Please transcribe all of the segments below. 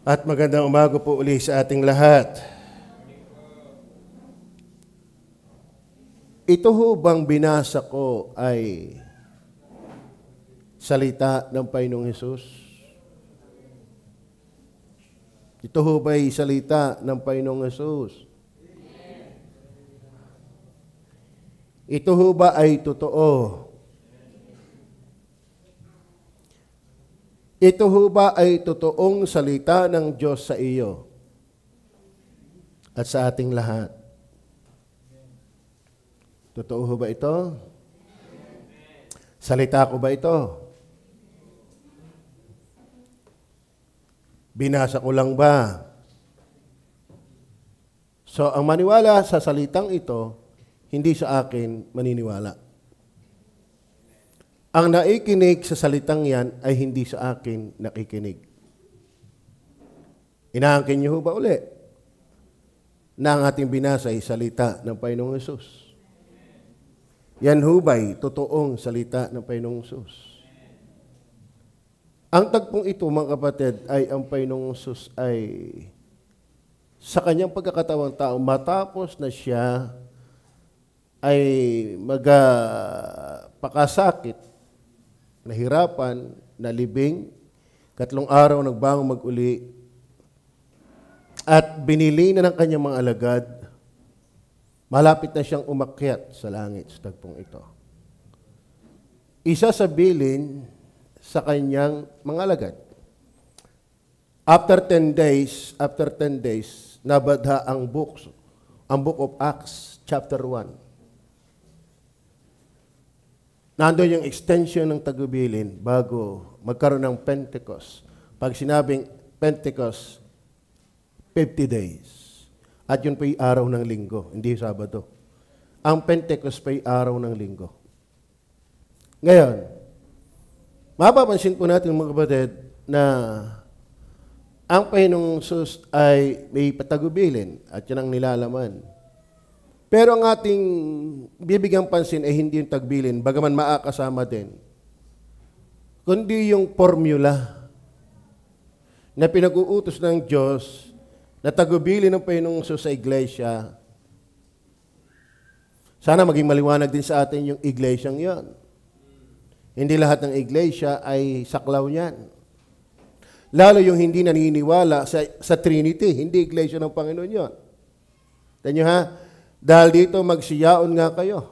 At magandang umaga po uli sa ating lahat. Ito ho bang binasa ko ay salita ng Panginoong Hesus? Ito ho ba ay salita ng Panginoong Hesus? Ito ho ba ay totoo? Ito ho ba ay totoong salita ng Diyos sa iyo at sa ating lahat? Totoo ho ba ito? Salita ko ba ito? Binasa ko lang ba? So, ang maniwala sa salitang ito, hindi sa akin maniniwala. Ang naikinig sa salitang yan ay hindi sa akin nakikinig. Inaangkin niyo ba uli na ang ating binasa ay salita ng Panginoong Hesus? Yan ho ba'y totoong salita ng Panginoong Hesus? Ang tagpong ito, mga kapatid, ay ang Panginoong Hesus ay sa kanyang pagkakatawang tao, matapos na siya ay magpakasakit, nahirapan, nalibing, 3 araw nagbangon mag-uli, at binili na ng kanyang mga alagad, malapit na siyang umakyat sa langit sa tagpong ito. Isa sa bilin sa kanyang mga alagad. After 10 days, nabadha ang book of Acts, chapter 1. Nandoon yung extension ng tagubilin bago magkaroon ng Pentecost. Pag sinabing Pentecost, 50 days. At yun pa yung araw ng linggo, hindi Sabado. Ang Pentecost pa yung araw ng linggo. Ngayon, mapapansin po natin mga kapatid na ang Panginoong Hesus ay may patagubilin at yan ang nilalaman. Pero ang ating bibigyang pansin ay hindi yung tagbilin, bagaman maakasama din, kundi yung formula na pinag-uutos ng Diyos na tagubilin ng Panginoong Hesus sa iglesia. Sana maging maliwanag din sa atin yung iglesyang yon. Hindi lahat ng iglesia ay saklaw niyan. Lalo yung hindi naniniwala sa Trinity, hindi iglesia ng Panginoon yon. Tanyo ha? Dahil dito magsiyaon nga kayo.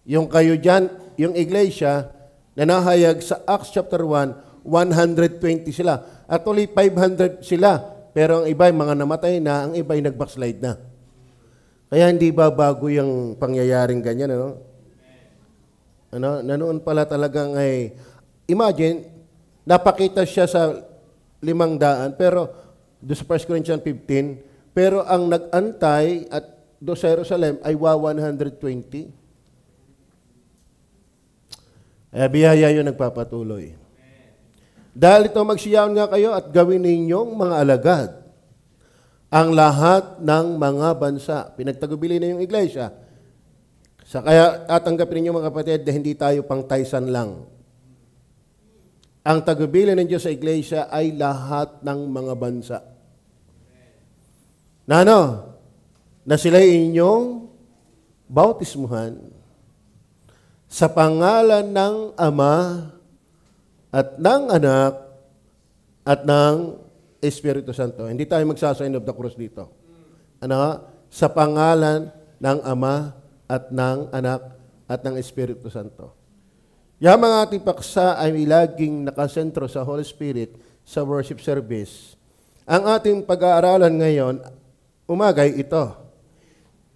Yung kayo dyan, yung iglesia, na nahayag sa Acts chapter 1, 120 sila. At ulit 500 sila. Pero ang iba ay mga namatay na, ang iba ay nag-backslide na. Kaya hindi ba bago yung pangyayaring ganyan, ano? Nanoon pala talagang ay, imagine, napakita siya sa 500, pero do sa 1 Corinthians 15, pero ang nag-antay at do sa Jerusalem ay 120. Biyaya yun nagpapatuloy. Dahil ito magsiyaon nga kayo at gawin ninyong mga alagad ang lahat ng mga bansa. Pinagtagubili na yung iglesia. Kaya tatanggapin ninyo mga kapatid na hindi tayo pang taysan lang. Ang tagubili ng Diyos sa iglesia ay lahat ng mga bansa. Na sila'y inyong bautismuhan sa pangalan ng Ama at ng Anak at ng Espiritu Santo. Hindi tayo magsasign of the cross dito. Sa pangalan ng Ama at ng Anak at ng Espiritu Santo. Yung mga ating paksa ay laging nakasentro sa Holy Spirit sa worship service. Ang ating pag-aaralan ngayon, umagay ito.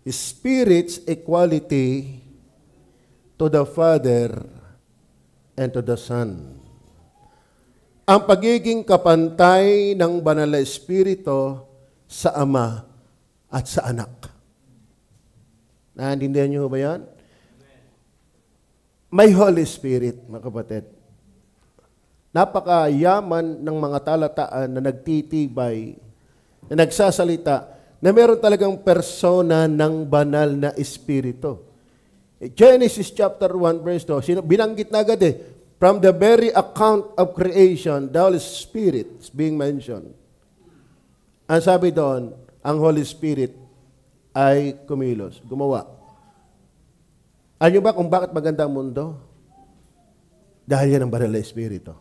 Spirit's equality to the Father and to the Son. Ang pagiging kapantay ng banal na Espiritu sa Ama at sa Anak. Naintindihan niyo ba yan? May Holy Spirit, mga kapatid. Napakayaman ng mga talataan na nagtitibay, na nagsasalita, na meron talagang persona ng banal na Espiritu. Genesis chapter 1 verse 2, binanggit na agad from the very account of creation, the Holy Spirit is being mentioned. Ang sabi doon, ang Holy Spirit ay kumilos, gumawa. Alam niyo ba kung bakit maganda ang mundo? Dahil yan ang banal na Espiritu.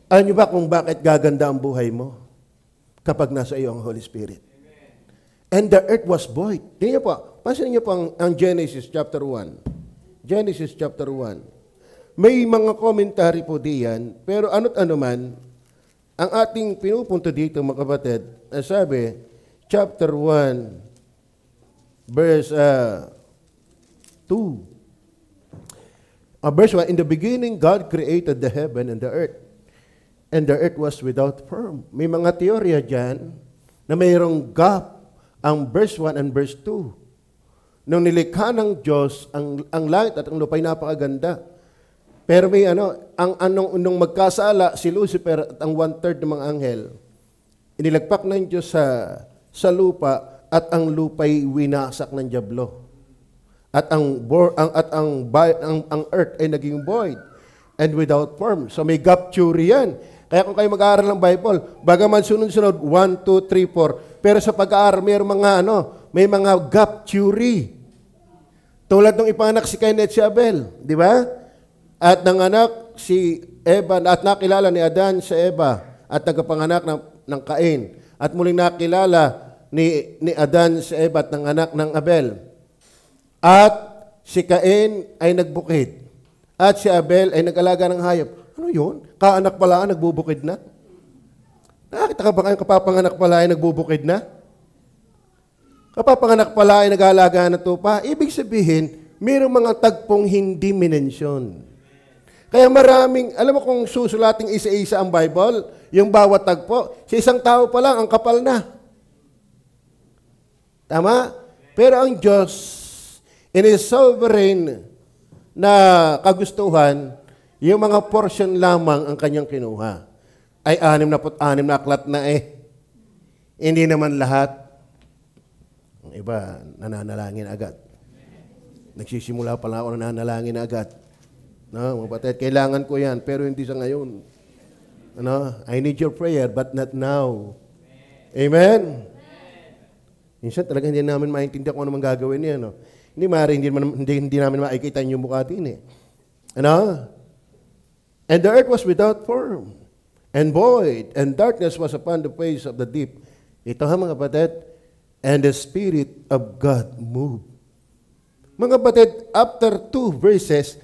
Alam niyo ba kung bakit gaganda ang buhay mo? Kapag nasa iyo ang Holy Spirit. And the earth was void. Tingnan niyo po, pansinin niyo po ang Genesis chapter 1. Genesis chapter 1. May mga commentary po diyan, pero ano't ano man, ang ating pinupunto dito, mga kapatid, sabi, chapter 1, verse 2. Verse 1, in the beginning, God created the heaven and the earth. And the earth was without form. May mga teorya dyan na mayroong gap ang verse 1 and verse 2. Nung nilikha ng Diyos, ang langit at ang lupa'y napakaganda. Pero may nung magkasala si Lucifer at ang 1/3 ng mga anghel, inilagpak ng Diyos sa lupa at ang lupa'y winasak ng dyablo. At ang earth ay naging void and without form. So may gap theory yan. Kaya kung kayo mag-aaral ng Bible, bagaman sunod-sunod 1, 2, 3, 4, pero sa pag-aaral may mga gap theory. Tulad ng ipanganak si Cain at si Abel, di ba? At nanganak si Eva, at nakilala ni Adan sa Eva, at nagkapanganak ng Cain. At muling nakilala ni Adan sa Eva at nanganak ng Abel. At si Cain ay nagbukid. At si Abel ay nag-alaga ng hayop. Ano yun? Kaanak pala nagbubukid na? Nakita ka ba kayong kapapanganak pala ay nagbubukid na? Kapapanganak pala ay nag-aalaga ng tupa? Ibig sabihin, mayroong mga tagpong hindi minensyon. Kaya maraming, alam mo kung susulating isa-isa ang Bible, yung bawat tagpo, sa isang tao pa lang, ang kapal na. Tama? Pero ang Diyos, in His sovereign na kagustuhan, yung mga portion lamang ang kanyang kinuha. Ay 66 na aklat na Hindi naman lahat. Ang iba, nananalangin agad. Nagsisimula pa lang ako nananalangin agad. No, mga kapatid, kailangan ko yan, pero hindi sa ngayon. I need your prayer, but not now. Amen? Minsan talaga hindi namin maintindihan kung ano mang gagawin niya. Hindi maaari, hindi namin makikita yung mukha din And the earth was without form, and void, and darkness was upon the face of the deep. Ito mga kapatid, and the Spirit of God moved. Mga kapatid, after 2 verses,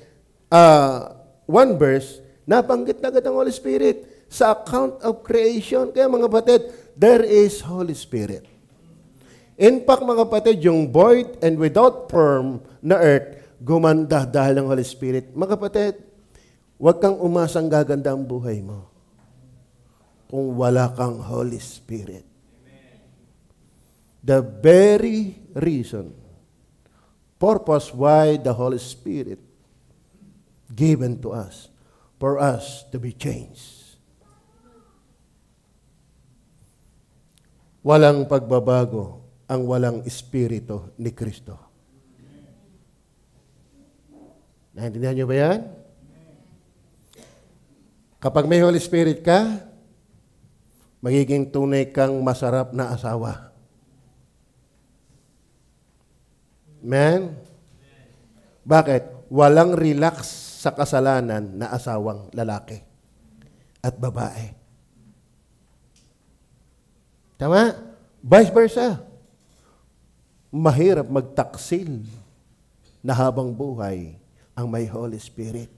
1 verse, nabanggit na agad ang Holy Spirit sa account of creation. Kaya mga kapatid, there is Holy Spirit. In fact, mga kapatid, yung void and without form na earth, gumanda dahil ng Holy Spirit. Mga kapatid, huwag kang umasang gaganda ang buhay mo kung wala kang Holy Spirit. The very reason, purpose why the Holy Spirit given to us, for us to be changed. Walang pagbabago ang walang Espiritu ni Kristo. Naintindihan niyo ba yan? Kapag may Holy Spirit ka, magiging tunay kang masarap na asawa. Amen? Bakit? Walang relax sa kasalanan na asawang lalaki at babae. Tama? Vice versa. Mahirap magtaksil na habang buhay ang may Holy Spirit.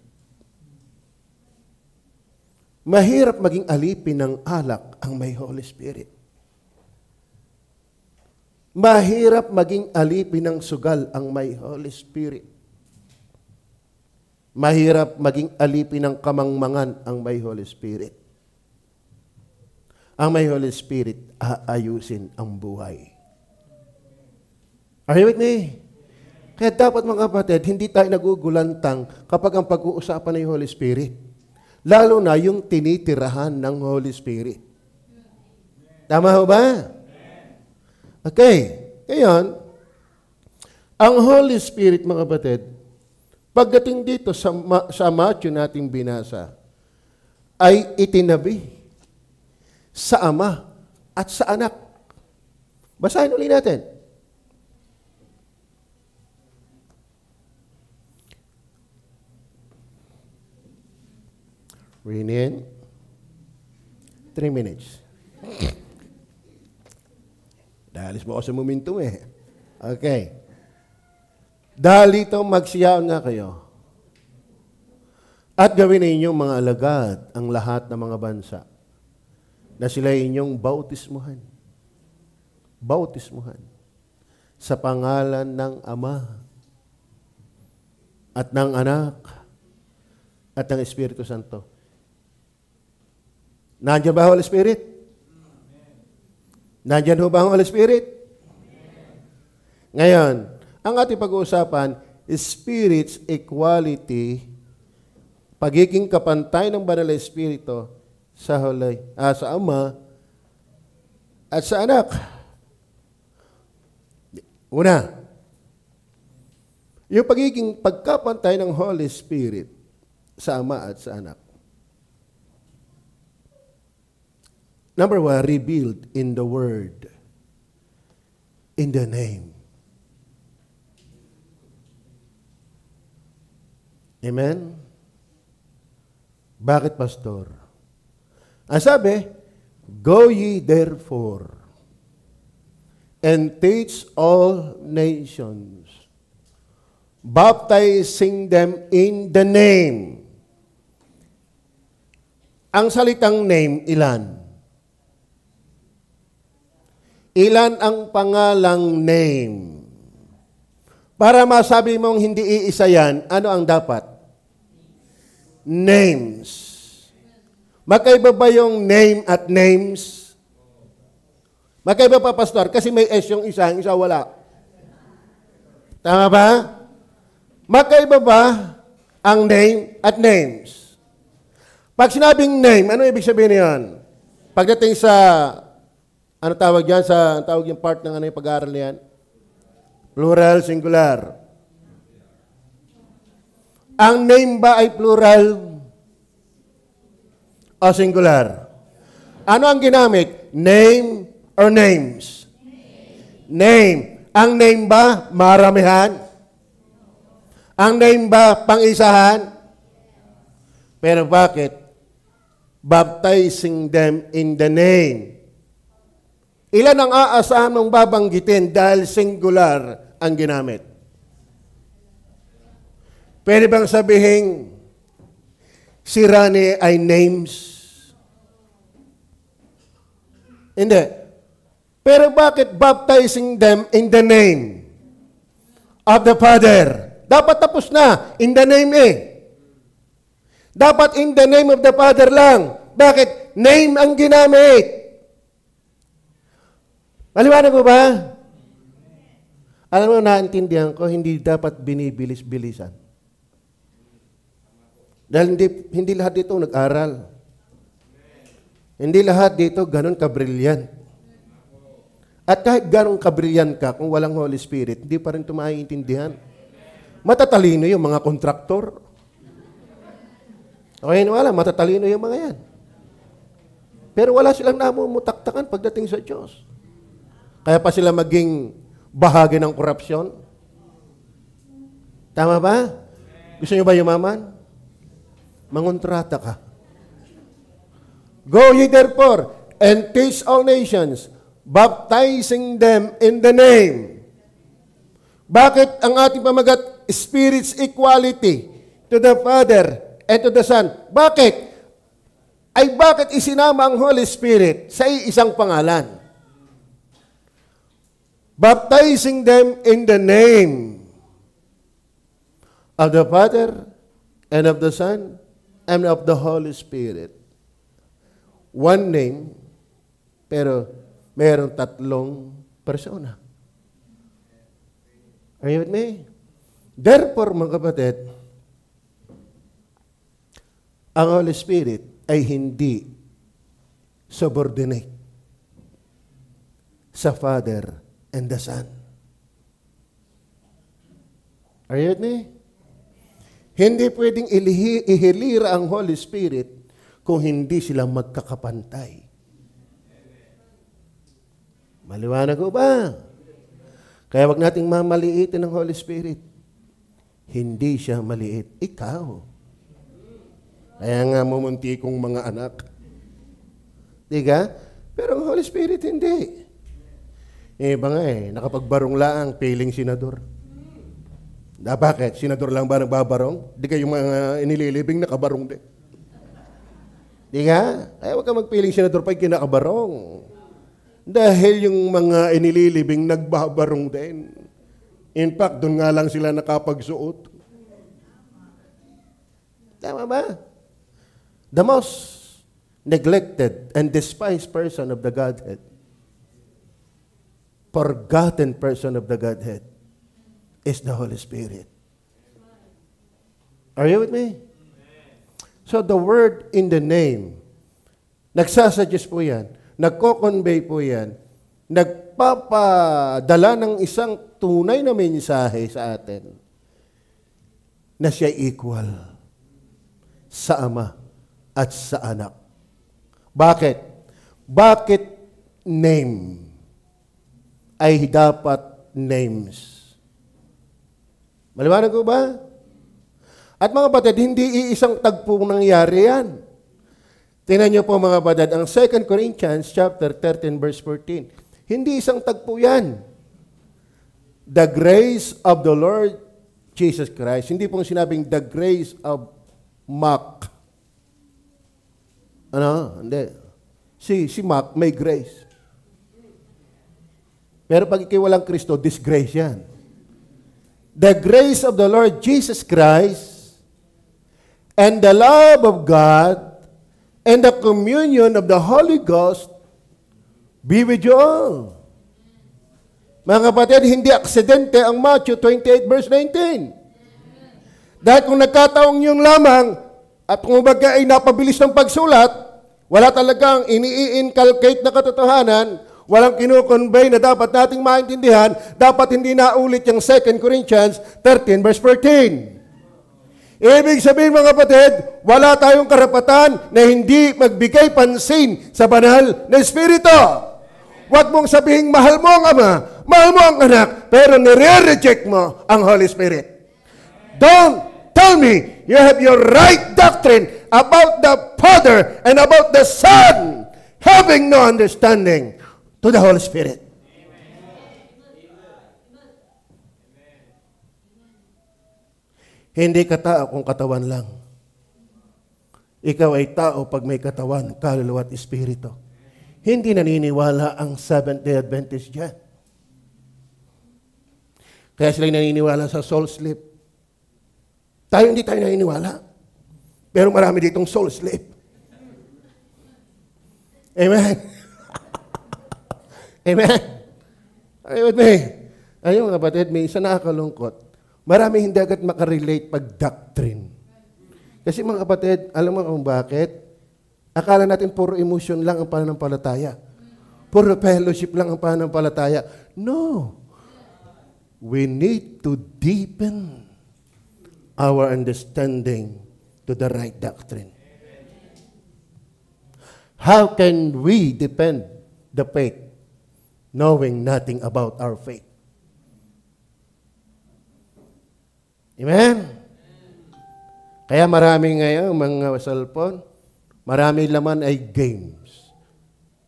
Mahirap maging alipin ng alak ang may Holy Spirit. Mahirap maging alipin ng sugal ang may Holy Spirit. Mahirap maging alipin ng kamangmangan ang may Holy Spirit. Ang may Holy Spirit, aayusin ang buhay. Are you with me? Kaya dapat mga kapatid, hindi tayo nagugulantang kapag ang pag-uusapan ng Holy Spirit. Lalo na yung tinitirahan ng Holy Spirit. Tama ho ba? Okay. Ngayon, ang Holy Spirit, mga kapatid, Pagdating dito sa Matthew nating binasa, ay itinabi sa Ama at sa Anak. Basahin ulit natin. Renin, 3 minutes. Dahalis mo ako sa momentum eh. Okay. Dahil dito, magsiyaon nga kayo. At gawin ninyong mga alagad ang lahat ng mga bansa na sila inyong bautismuhan. Bautismuhan. Sa pangalan ng Ama at ng Anak at ng Espiritu Santo. Nandiyan ba ang Holy Spirit? Nandiyan ho ba ang Holy Spirit? Ngayon, ang ating pag-uusapan is Spirit's equality, pagiging kapantay ng Banal na Espiritu sa Ama at sa Anak. Una, yung pagiging pagkapantay ng Holy Spirit sa Ama at sa Anak. Number 1, revealed in the Word, in the name. Amen? Bakit, Pastor? Ang sabi, go ye therefore, and teach all nations, baptizing them in the name. Ang salitang name, ilan? Ilan ang pangalang name? Para masabi mong hindi iisa yan, ano ang dapat? Names. Magkaiba ba yung name at names? Magkaiba pa, Pastor? Kasi may S yung isa wala. Tama ba? Magkaiba ba ang name at names? Pag sinabing name, ano ibig sabihin niyan? Pagdating sa ano tawag yan? Tawag yung part ng ano yung pag-aaral niyan? Plural, singular. Ang name ba ay plural o singular? Ano ang ginamit? Name or names? Name. Ang name ba maramihan? Ang name ba pang-isahan? Pero bakit? Baptizing them in the name. Ilan ang aasahan mong babanggitin dahil singular ang ginamit? Pwede bang sabihin, si Rani ay names? Hindi. Pero bakit baptizing them in the name of the Father? Dapat tapos na, in the name eh. Dapat in the name of the Father lang. Bakit? Name ang ginamit. Maliwanag mo ba? Alam mo, naintindihan ko, hindi dapat binibilis-bilisan. Dahil hindi lahat dito nag-aral. Hindi lahat dito ganun kabrilyan. At kahit ganun kabrilyan ka, kung walang Holy Spirit, hindi pa rin ito maiintindihan. Matatalino yung mga kontraktor. Okay, wala, matatalino yung mga yan. Pero wala silang namumutaktakan pagdating sa Diyos. Kaya pa sila maging bahagi ng korupsyon. Tama ba? Gusto nyo ba yumaman? Mangontrata ka. Go ye therefore and teach all nations, baptizing them in the name. Bakit ang ating pamagat, Spirit's equality to the Father and to the Son? Bakit? Ay bakit isinama ang Holy Spirit sa isang pangalan? Baptizing them in the name of the Father and of the Son and of the Holy Spirit. One name, pero mayroong tatlong persona. Are you with me? Therefore, mga kapatid, ang Holy Spirit ay hindi subordinate sa Father and the Son. Are you with me? Hindi pwedeng ihilira ang Holy Spirit kung hindi sila magkakapantay. Maliwanag ko ba? Kaya wag nating mamaliitin ang Holy Spirit. Hindi siya maliit. Ikaw. Kaya nga mumunti kong mga anak. Diga? Pero ang Holy Spirit hindi. Iba nga nakapagbarong lang, piling senador. Bakit? Senador lang ba nagbabarong? Di kayo mga inililibing nakabarong din. Di nga? Ay, huwag ka magpiling senador pa'y kinakabarong. Dahil yung mga inililibing nagbabarong din. In fact, doon nga lang sila nakapagsuot. Tama ba? The most neglected and despised person of the Godhead, forgotten person of the Godhead, is the Holy Spirit. Are you with me? So the word in the name, nagsasuggest po yan, nagko-convey po yan, nagpapadala ng isang tunay na mensahe sa atin na siya equal sa Ama at sa Anak. Bakit? Bakit name ay dapat names? Maliwanag ko ba? At mga kapatid, hindi iisang tagpong nangyari yan. Tingnan niyo po mga kapatid, ang 2 Corinthians chapter 13 verse 14. Hindi isang tagpo yan. The grace of the Lord Jesus Christ. Hindi pong sinabing the grace of Mark. Ano? Hindi. Si Mark may grace. Pero pag ikaw walang Kristo, disgrace yan. The grace of the Lord Jesus Christ and the love of God and the communion of the Holy Ghost be with you all. Mga kapatid, hindi aksidente ang Matthew 28 verse 19. Dahil kung nagkataong yung lamang at kung baga ay napabilis ng pagsulat, wala talagang ini-inculcate na katotohanan, walang kinukonvey na dapat nating maintindihan, dapat hindi naulit yung 2 Corinthians 13 verse 14. Ibig sabihin mga kapatid, wala tayong karapatan na hindi magbigay pansin sa banal na Espiritu. Huwag mong sabihing mahal mo ang Ama, mahal mo ang Anak, pero nire-reject mo ang Holy Spirit. Don't tell me you have your right doctrine about the Father and about the Son, having no understanding to the Holy Spirit. Hindi ka tao kung katawan lang. Ikaw ay tao pag may katawan, kaluluwa at espiritu. Hindi naniniwala ang Seventh-day Adventist dyan. Kaya sila naniniwala sa soul sleep. Hindi tayo naniniwala. Pero marami ditong soul sleep. Amen. Amen. Ayun with me. Ayun mga kapatid, may isa nakakalungkot. Marami hindi agad makarelate pag doctrine. Kasi mga kapatid, alam mo kung bakit? Akala natin puro emotion lang ang pananampalataya. Puro fellowship lang ang pananampalataya. No. We need to deepen our understanding to the right doctrine. How can we defend the faith knowing nothing about our faith? Amen? Kaya marami ngayon mga cellphone, marami laman ay games,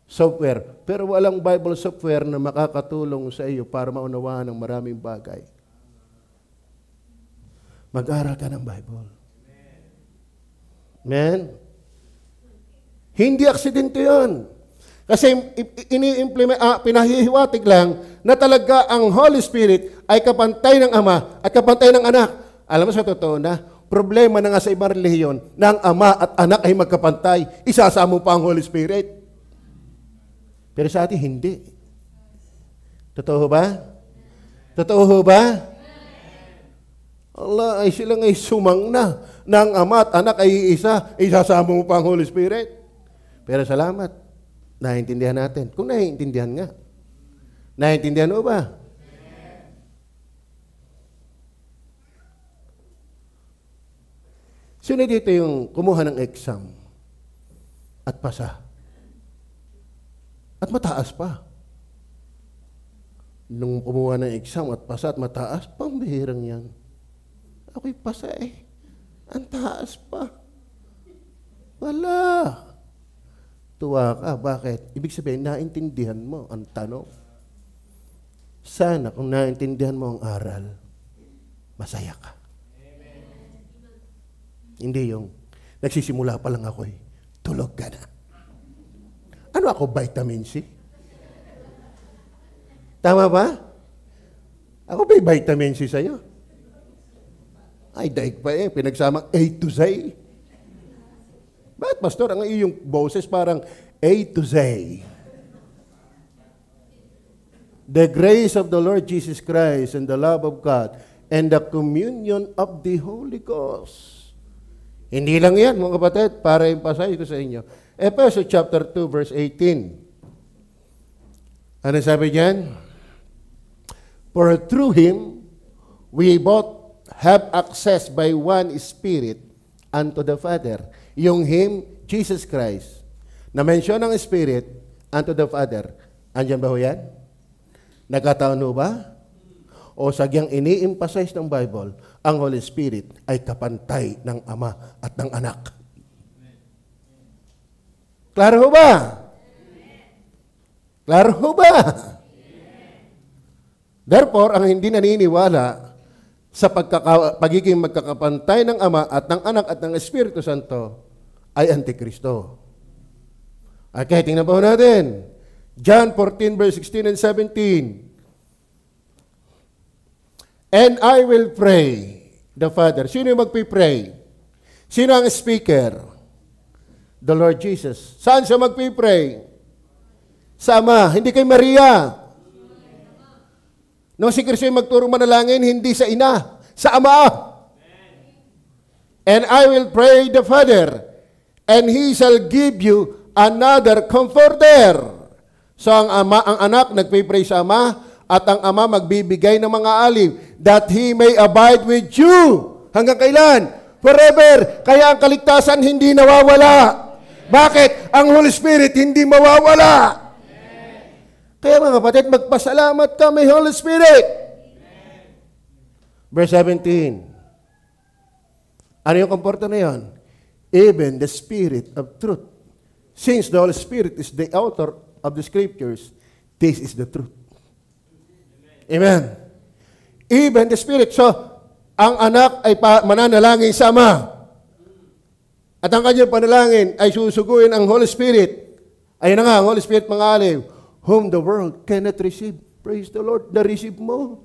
software, pero walang Bible software na makakatulong sa iyo para maunawaan ang maraming bagay. Mag-aral ka ng Bible. Amen? Hindi aksidente yun. Kasi pinahihiwatig lang na talaga ang Holy Spirit ay kapantay ng Ama at kapantay ng Anak. Alam mo sa totoo na, problema na nga sa ibang relihiyon na ang Ama at Anak ay magkapantay, isasama pa ang Holy Spirit. Pero sa atin, hindi. Totoo ba? Totoo ba? Allah, ay silang ay sumang na ang Ama at Anak ay isa, isasama mo pa ang Holy Spirit. Pero salamat. Naiintindihan natin. Kung naiintindihan nga. Naiintindihan mo ba? Sino dito yung kumuha ng exam at pasa? At mataas pa. Nung kumuha ng exam at pasa at mataas, pambihirang yan. Ako'y pasa eh. Ang taas pa. Wala. Tuwa ka. Bakit? Ibig sabihin, naintindihan mo ang tanong. Sana kung naintindihan mo ang aral, masaya ka. Hindi yung nagsisimula pa lang ako eh. Tulog ka na. Ano ako, vitamin C? Tama ba? Ako ba vitamin C sa'yo? Ay, daig pa eh. Pinagsamang A to Z. Bakit, Pastor? Ang iyong boses parang A to Z. The grace of the Lord Jesus Christ and the love of God and the communion of the Holy Ghost. Hindi lang yan, mga kapatid, para i-emphasize ko sa inyo. Ephesians chapter 2, verse 18. Ano sabi diyan? For through Him, we both have access by one Spirit unto the Father. Yung Him, Jesus Christ, na mention ng Spirit unto the Father. Andiyan ba ho yan? Nagkataon ba? O sagyang ini-emphasize ng Bible, ang Holy Spirit ay kapantay ng Ama at ng Anak. Klaro ho ba? Klaro ho ba? Therefore, ang hindi naniniwala sa pagiging magkakapantay ng Ama at ng Anak at ng Espiritu Santo ay Antikristo. Okay, tingnan po natin. John 14, verse 16 and 17. And I will pray the Father. Sino yung magpipray? Sino ang speaker? The Lord Jesus. Saan siya magpipray? Sa Ama. Hindi kay Maria. Nung si Kristo yung magturong manalangin, hindi sa Ina. Sa Ama. And I will pray the Father, and He shall give you another Comforter. So ang anak nagpipray sa Ama, at ang Ama magbibigay ng mga alip, that He may abide with you. Hanggang kailan? Forever. Kaya ang kaligtasan hindi nawawala. Bakit? Ang Holy Spirit hindi mawawala. Kaya mga kapatid, magpasalamat ka, may Holy Spirit. Verse 17. Ano yung comforter na yun? Even the Spirit of truth. Since the Holy Spirit is the author of the Scriptures, this is the truth. Amen. Even the Spirit. So, ang anak ay mananalangin sa Ama. At ang kanyang panalangin ay susuguin ang Holy Spirit. Ayun na nga, ang Holy Spirit mga aliw, whom the world cannot receive. Praise the Lord, na-receive mo.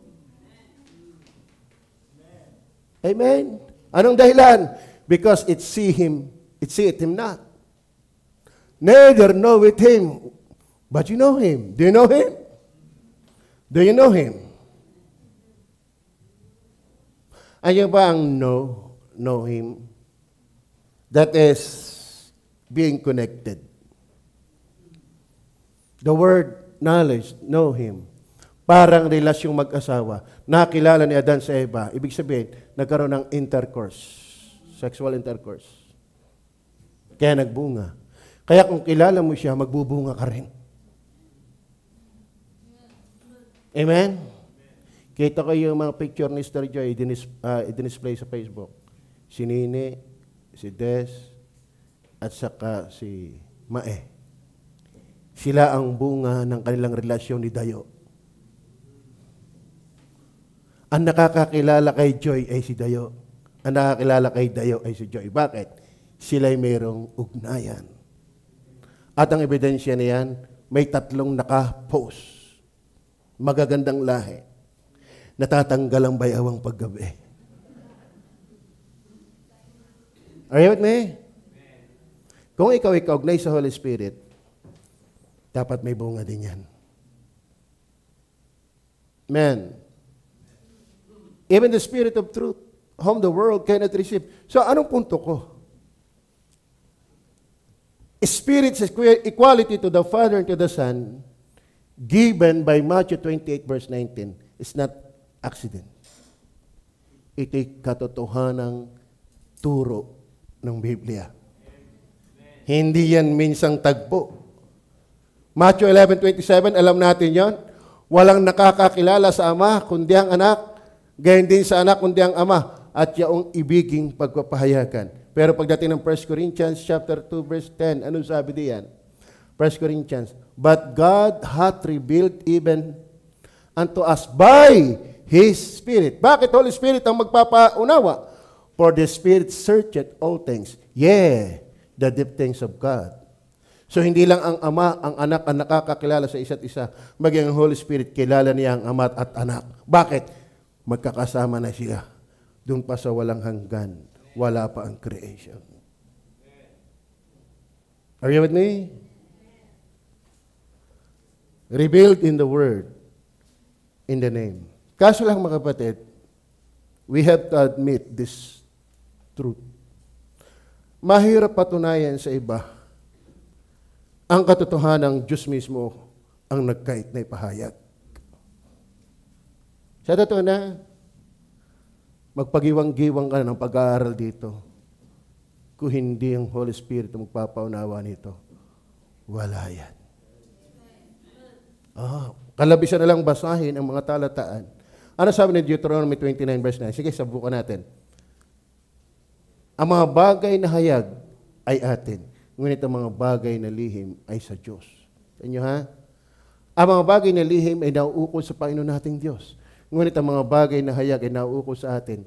Amen. Anong dahilan? Because it seeth Him not. Neither know with Him, but you know Him. Do you know Him? Do you know Him? Ano ba ang know Him? That is being connected. The word knowledge, know Him. Parang relasyong mag-asawa. Nakilala ni Adan sa Eva. Ibig sabihin, nagkaroon ng intercourse. Sexual intercourse. Kaya nagbunga. Kaya kung kilala mo siya, magbubunga ka rin. Amen? Kita ko yung mga picture ni Sister Joy, i-display sa Facebook. Si Nini, si Des, at saka si Mae. Sila ang bunga ng kanilang relasyon ni Dayo. Ang nakakakilala kay Joy ay si Dayo. Ang nakakilala kay Dayo ay si Joy. Bakit? Sila'y mayroong ugnayan. At ang ebidensya niyan, may 3 naka-post. Magagandang lahi. Natatanggal ang bayawang paggabi. Are you with me? Kung ikaw ikaugnay sa Holy Spirit, dapat may bunga din yan. Amen. Even the Spirit of truth, whom the world cannot receive. So, anong punto ko? Spirit's equality to the Father and to the Son, given by Matthew 28 verse 19, is not accident. Ito'y katotohanang turo ng Biblia. Hindi yan minsang tagpo. Matthew 11:27, alam natin yon. Walang nakakakilala sa Ama kundi ang Anak, gayon din sa Anak kundi ang Ama, at yaong ibiging pagpapahayagan. Pero pagdating ng 1 Corinthians chapter 2 verse 10, ano sabi diyan? 1 Corinthians, but God hath revealed even unto us by His Spirit. Bakit Holy Spirit ang magpapaunawa? For the Spirit searcheth all things, the deep things of God. So hindi lang ang Ama, ang Anak ang nakakakilala sa isa't isa, maging ang Holy Spirit, kilala niya ang Ama at Anak. Bakit? Magkakasama na sila. Doon pa sa walang hanggan, wala pa ang creation. Are you with me? Revealed in the Word, in the name. Kaso lang mga kapatid, we have to admit this truth. Mahirap patunayan sa iba ang katotohanan ng Diyos mismo ang nagkait na ipahayag. Sa totoo na, magpagiwang-giwang ka ng pag-aaral dito. Kung hindi ang Holy Spirit ang magpapaunawa nito, wala yan. Kalabisan na lang basahin ang mga talataan. Ano sabi ni Deuteronomy 29 verse 9? Sige, sabukan natin. Ang mga bagay na hayag ay atin, ngunit ang mga bagay na lihim ay sa Diyos. Inyo ha? Ang mga bagay na lihim ay nauukol sa Panginoon nating Diyos. Ngunit ang mga bagay na hayag ay nauukol sa atin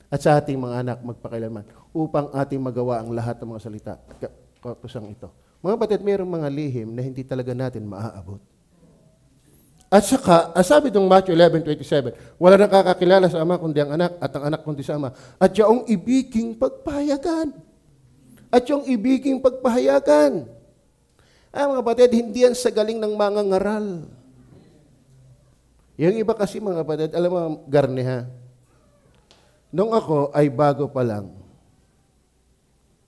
at sa ating mga anak magpakailanman upang ating magawa ang lahat ng mga salita at kautusang ito. Mga kapatid, mayroong mga lihim na hindi talaga natin maaabot. At saka, sabi ng Matthew 11:27, wala nakakakilala sa Ama kundi ang Anak at ang Anak kundi sa Ama. At yaong ibiging pagpahayagan. At yung ibiging pagpahayagan. Mga kapatid, hindi yan sa galing ng mga ngaral. Yung iba kasi mga kapatid, alam mo, Garne ha, nung ako ay bago pa lang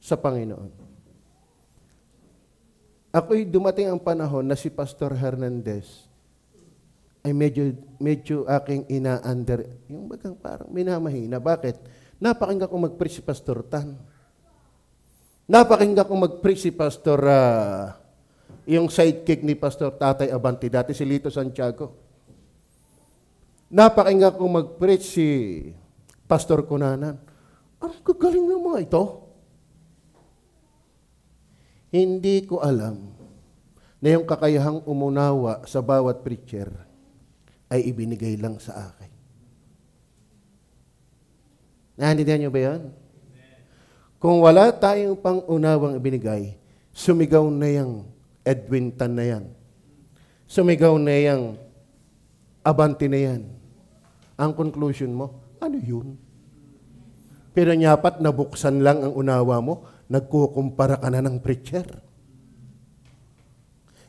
sa Panginoon. Ako'y dumating ang panahon na si Pastor Hernandez ay medyo aking ina-under, yung bagang parang minamahina. Bakit? Napakinggan ko mag-preach si Pastor Tan. Napakinggan ko mag-preach si Pastor, yung sidekick ni Pastor Tatay Abante, dati si Lito Santiago. Napakinggan ko mag-preach si Pastor Kunanan. Ang gagaling ng mga ito. Hindi ko alam na yung kakayahang umunawa sa bawat preacher ay ibinigay lang sa akin. Naintindihan niyo ba yan? Kung wala tayong pang-unawang ibinigay, sumigaw na yung Edwin Tan na yan. Sumigaw na yung Abante na yan. Ang conclusion mo, ano yun? Pero nyapat nabuksan lang ang unawa mo, nagkukumpara ka na ng preacher.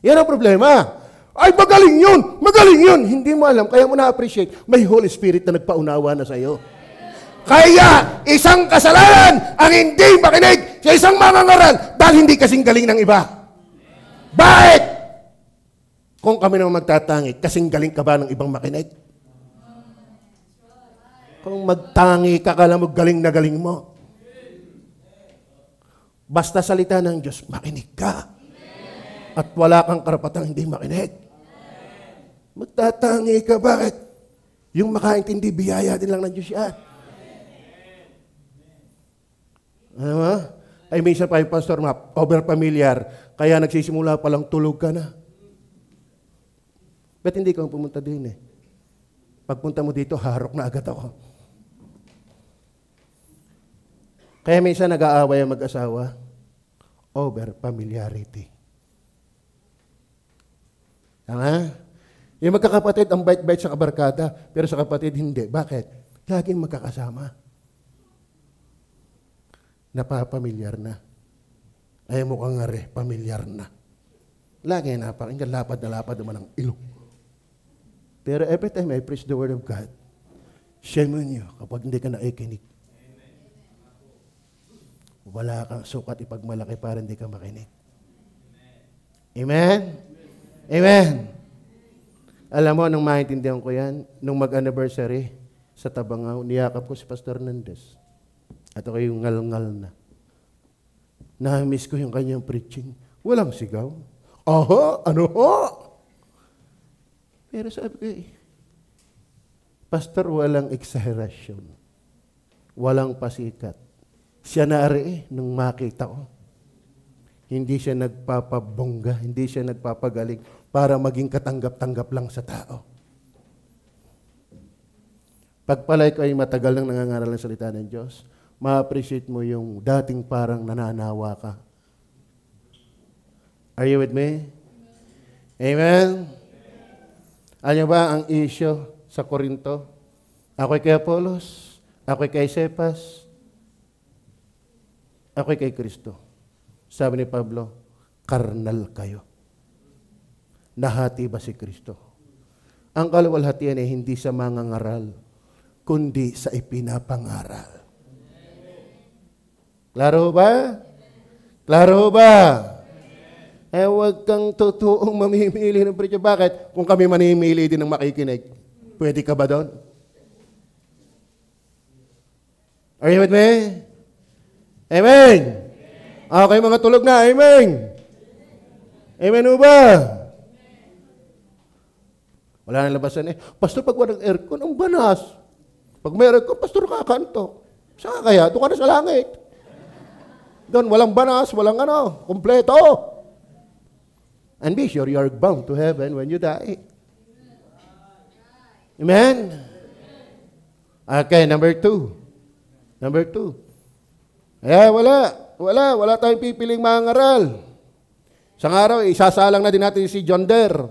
Yan ang problema. Ay, magaling yun! Magaling yun! Hindi mo alam, kaya mo na-appreciate, may Holy Spirit na nagpaunawa na sa'yo. Kaya, isang kasalanan ang hindi makinig sa isang mangangaral dahil hindi kasing galing ng iba. Bakit? Kung kami naman magtatangi, kasing galing ka ba ng ibang makinig? Kung magtangi ka, kala mo galing na galing mo. Basta salita ng Diyos, makinig ka. At wala kang karapatang hindi makinig. Magtatangi ka, bakit? Yung makaintindi, biyaya din lang ng Diyos yan. Ano ba? Ay, minsan pa yung pastor, over-familiar, kaya nagsisimula palang tulog ka na. Ba't hindi ka pumunta din eh? Pagpunta mo dito, harok na agad ako. Kaya minsan nag-aaway ang mag-asawa, over-familiarity. Tama? Yung magkakapatid, ang bait-bait sa kabarkada, pero sa kapatid, hindi. Bakit? Laging magkakasama. Napapamilyar na. Ay mo kang ngari, pamilyar na. Lagi napakinggan, lapad na lapad naman ang ilong. Pero every time I preach the Word of God, shame on you kapag hindi ka naikinig. Wala kang sukat ipagmalaki para hindi ka makinig. Amen? Amen. Alam mo, nung maintindihan ko yan, nung mag-anniversary sa Tabangaw, niyakap ko si Pastor Hernandez. At ako yung ngal-ngal na. Na-miss ko yung kanyang preaching. Walang sigaw. Aha, ano ho? Pero sabi ko, Pastor, walang exaggeration. Walang pasikat. Siya na nung makita ko. Hindi siya nagpapabongga, hindi siya nagpapagaling para maging katanggap-tanggap lang sa tao. Pagpalay ko ay matagal nang nangangaral ng salita ng Diyos, ma-appreciate mo yung dating parang nananawa ka. Are you with me? Amen? Alam ba ang issue sa Korinto? Ako'y kay Apolos, ako'y kay Cephas, ako'y kay Kristo. Sabi ni Pablo, karnal kayo. Nahati ba si Kristo? Ang kaluwalhatian ay hindi sa mangangaral, kundi sa ipinapangaral. Klaro ba? Klaro ba? Huwag kang totoong mamimili ng preacher. Bakit? Kung kami manimili din ng makikinig, pwede ka ba doon? Are you with me? Amen? Okay, mga tulog na. Amen? Amen o ba? Wala nang labasan Pastor, pag walang aircon, ang banas. Pag may aircon, Pastor, kakanto. Saan kaya? Doon ka na sa langit. Doon, walang banas, walang kumpleto. And be sure you are bound to heaven when you die. Amen? Okay, number 2. Number 2. Wala tayong pipiling mangaral. Isang araw, isasalang na din natin si John Deere.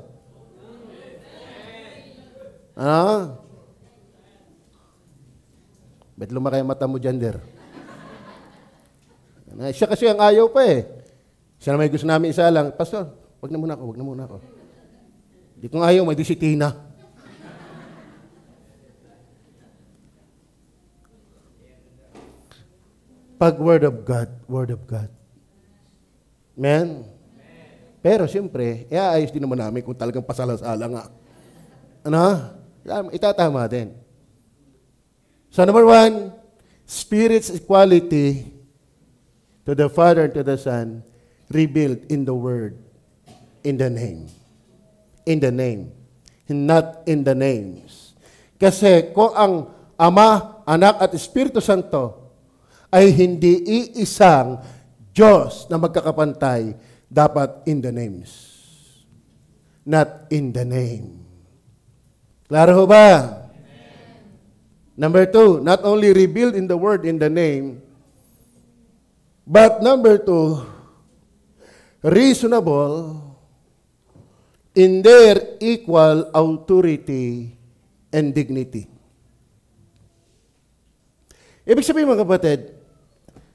Ba't lumaki ang mata mo, John Deere? Siya kasi ang ayaw pa Siya na may gusto namin isa lang. Pastor, wag na muna ako. Di kong ayaw, may disiplina. Pag word of God. Amen? Pero siyempre, ayos din naman namin kung talagang pasalasala nga. Itatama din. So number 1, Spirit's equality to the Father and to the Son, revealed in the Word, in the name. In the name. Not in the names. Kasi kung ang Ama, Anak at Espiritu Santo ay hindi iisang Diyos na magkakapantay, dapat in the names. Not in the name. Klaro ba? Number 2, not only revealed in the Word, in the name, but number 2, reasonable in their equal authority and dignity. Ibig sabihin mga kapatid,